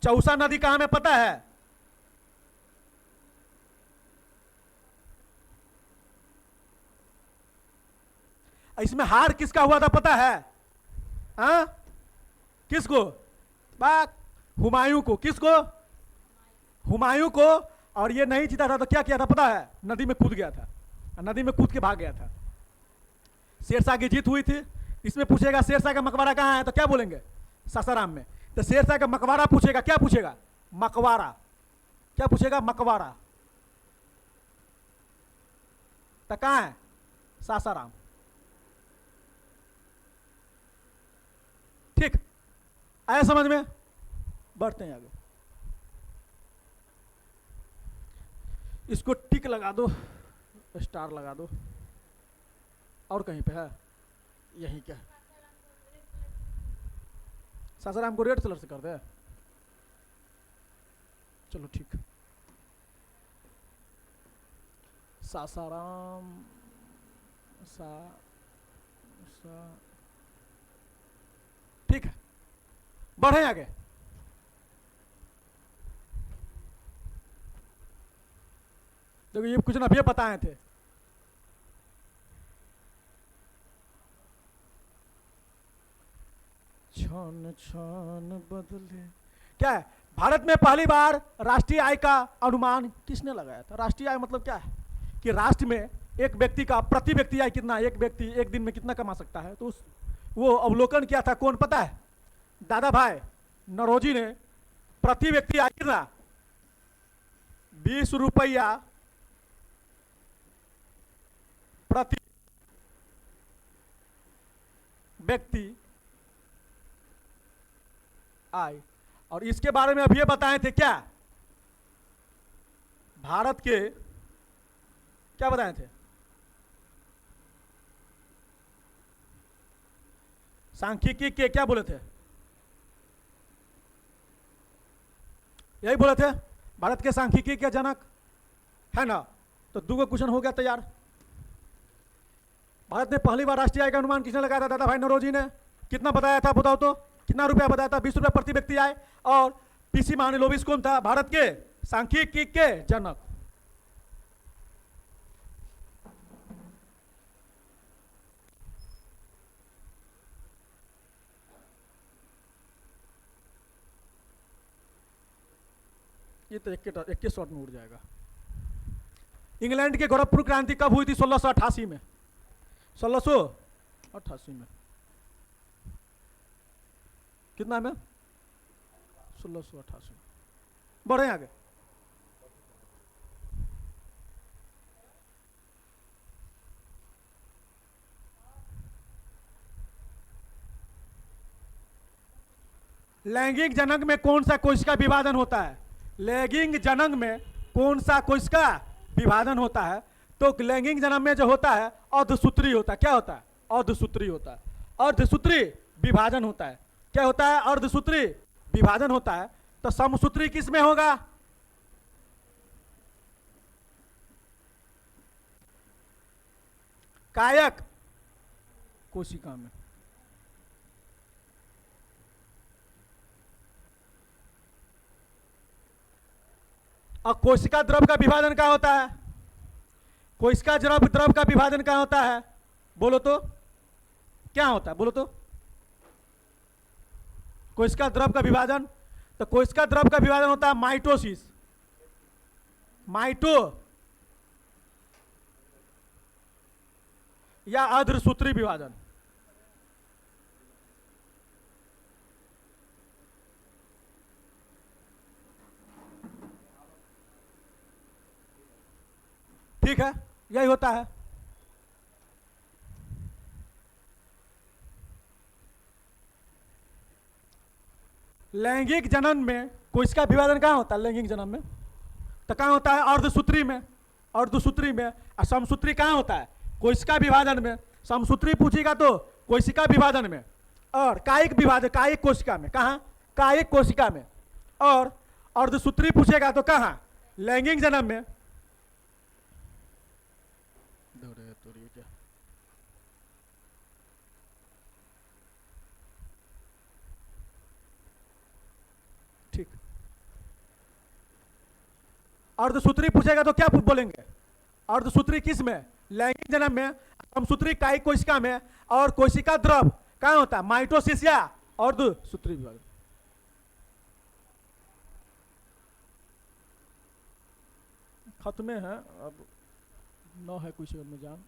चौसा नदी कहां में पता है? इसमें हार किसका हुआ था पता है? हाँ, किसको? बात हुमायूं को। किसको? हुमायूं को। और ये नहीं जीता था तो क्या किया था पता है? नदी में कूद गया था, नदी में कूद के भाग गया था। शेरशाह की जीत हुई थी। इसमें पूछेगा शेरशाह का मकबरा कहाँ है तो क्या बोलेंगे? सासाराम में। तो शेरशाह का मकबरा पूछेगा, क्या पूछेगा? मकबरा। क्या पूछेगा? मकबरा। तो कहाँ है? सासाराम। ठीक, आया समझ में? बढ़ते हैं आगे। इसको टिक लगा दो, स्टार लगा दो। और कहीं पे है? यहीं क्या? सासाराम को रेड कलर से कर दे। चलो ठीक। सासाराम ठीक है, बढ़े आगे। देखो ये कुछ ना भी बताए थे। छान छान बदले। क्या है? भारत में पहली बार राष्ट्रीय आय का अनुमान किसने लगाया था? राष्ट्रीय आय मतलब क्या है? कि राष्ट्र में एक व्यक्ति का प्रति व्यक्ति आय कितना, एक व्यक्ति एक दिन में कितना कमा सकता है। तो वो अवलोकन किया था कौन पता है? दादा भाई नौरोजी ने। प्रति व्यक्ति आय कितना? 20 रुपया प्रति व्यक्ति आय। और इसके बारे में अभी ये बताए थे क्या? भारत के क्या बताए थे? सांख्यिकी के क्या बोले थे? यही बोले थे, भारत के सांख्यिकी के जनक है ना। तो दो क्वेश्चन हो गया तैयार। भारत में पहली बार राष्ट्रीय आय का अनुमान किसने लगाया था? दादा भाई नौरोजी ने। कितना बताया था बताओ तो? कितना रुपया बताया था? 20 रुपया प्रति व्यक्ति आय। और पीसी महानिलोबिस कौन था? भारत के सांख्यिकी के जनक। ये तो एक के शॉट में उड़ जाएगा। इंग्लैंड की गोरखपुर क्रांति कब हुई थी? 1688 में। 1688 में। कितना में? 1688। बढ़े आगे। लैंगिक जनक में कौन सा कोशिका विभाजन होता है? लैंगिक जनक में कौन सा कोशिका विभाजन होता है? तो लैंगिक जनक में जो होता है अर्धसूत्री होता है। क्या होता है? अर्धसूत्री होता है। अर्धसूत्री विभाजन होता है। क्या होता है? अर्धसूत्री विभाजन होता है। तो समसूत्री किस में होगा? कायक कोशिका में। और कोशिका द्रव का विभाजन क्या होता है? कोशिका द्रव का विभाजन क्या होता है? बोलो तो क्या होता है? बोलो तो। कोशिका द्रव का विभाजन, तो कोशिका द्रव का विभाजन होता है माइटोसिस, माइटो या अर्धसूत्री विभाजन। ठीक है, यही होता है। लैंगिक जनन में कोशिका विभाजन कहाँ होता है? लैंगिक जनन में तो कहाँ होता है? अर्धसूत्री में, अर्धसूत्री में। और समसूत्री कहाँ होता है? कोशिका विभाजन में। समसूत्री पूछेगा तो कोशिका विभाजन में, और कायिक विभाजन कायिक कोशिका में। कहाँ? कायिक कोशिका में। और अर्धसूत्री पूछेगा तो कहाँ? लैंगिक जनन में। ठीक, अर्धसूत्री पूछेगा तो क्या बोलेंगे? अर्धसूत्री किस में? लैंगिक जन्म में। समसूत्री कायिक कोशिका में। और कोशिका द्रव कहाँ होता है? माइटोसिस या अर्धसूत्री विभाजन। खत्म है, अब 9 है क्वेश्चन में जान।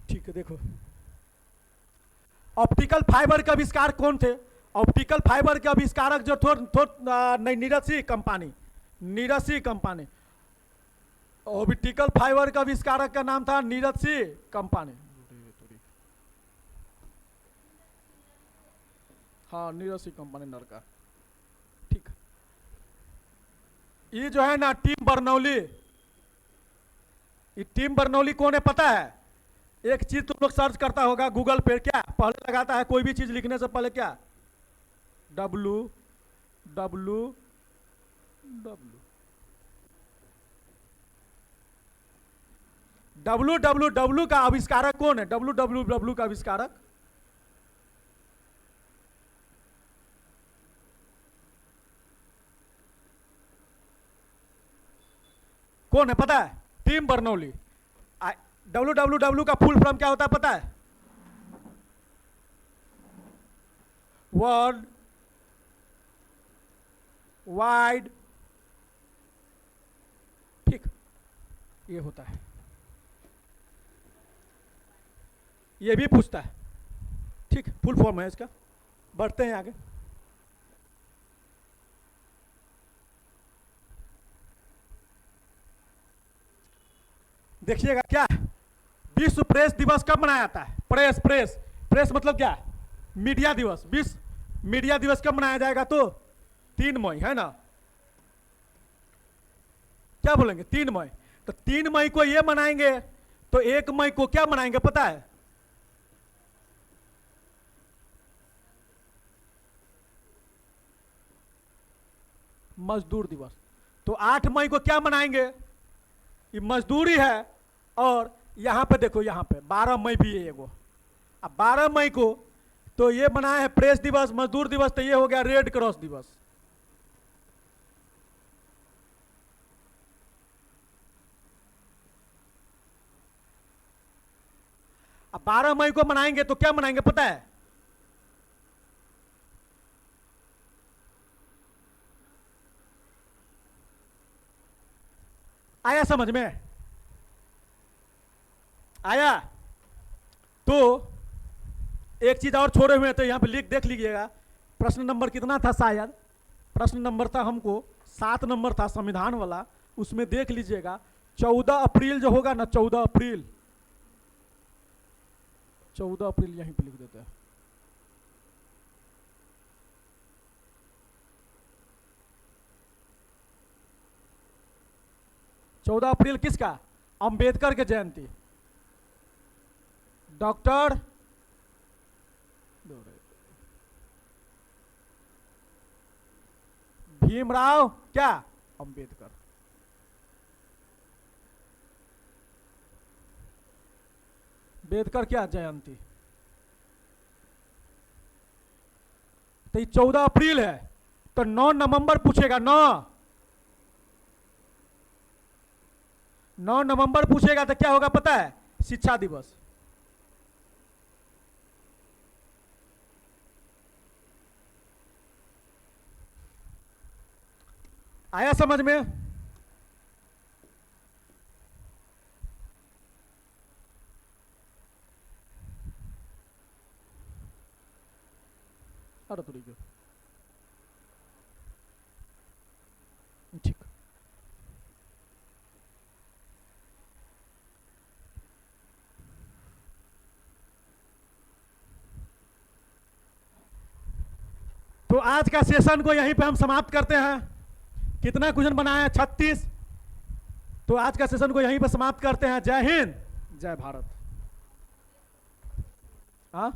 ठीक है, देखो ऑप्टिकल फाइबर के आविष्कार कौन थे? ऑप्टिकल फाइबर के आविष्कारक जो नहीं, नीरसी कंपनी, नीरसी कंपनी। ऑप्टिकल फाइबर का आविष्कारक का नाम था नीरसी कंपनी। हाँ, नीरसी कंपनी नरका। ठीक, ये जो है ना टिम बर्नौली, ये टिम बर्नौली कौन है पता है? एक चीज तुम लोग सर्च करता होगा गूगल पे, क्या पहले लगाता है कोई भी चीज लिखने से पहले? क्या? W W W W W W का आविष्कारक कौन है? डब्लू डब्लू डब्लू का आविष्कारक कौन है पता है? Tim Bernoulli. W W W का फुल फॉर्म क्या होता है पता है? वर्ल्ड वाइड, ठीक, ये होता है। ये भी पूछता है, ठीक, फुल फॉर्म है इसका। बढ़ते हैं आगे। देखिएगा क्या विश्व प्रेस दिवस कब मनाया जाता है? प्रेस प्रेस प्रेस मतलब क्या? मीडिया दिवस। विश्व मीडिया दिवस कब मनाया जाएगा? तो 3 मई, है ना? क्या बोलेंगे? 3 मई। तो 3 मई को ये मनाएंगे, तो 1 मई को क्या मनाएंगे पता है? मजदूर दिवस। तो 8 मई को क्या मनाएंगे? ये मजदूरी है। और यहां पे देखो, यहां पे 12 मई भी है एगो। अब 12 मई को तो ये मनाया है प्रेस दिवस, मजदूर दिवस, तो ये हो गया रेड क्रॉस दिवस। अब 12 मई को मनाएंगे तो क्या मनाएंगे पता है? आया समझ में? आया? तो एक चीज और छोड़े हुए हैं, तो यहां पे देख लीजिएगा। प्रश्न नंबर कितना था? शायद प्रश्न नंबर था हमको 7 नंबर था संविधान वाला, उसमें देख लीजिएगा 14 अप्रैल जो होगा ना, 14 अप्रैल, 14 अप्रैल यहीं पे लिख देते हैं। चौदह अप्रैल किसका? अंबेडकर के जयंती। डॉक्टर भीमराव क्या? अंबेडकर। अंबेडकर क्या जयंती। तो ये 14 अप्रैल है, तो 9 नवंबर पूछेगा। 9 नवंबर पूछेगा तो क्या होगा पता है? शिक्षा दिवस। आया समझ में? अरे तो ठीक है, ठीक। तो आज का सेशन को यहीं पे हम समाप्त करते हैं। कितना क्वेश्चन बनाए हैं? 36। तो आज का सेशन को यहीं पे समाप्त करते हैं। जय हिंद, जय भारत। हाँ।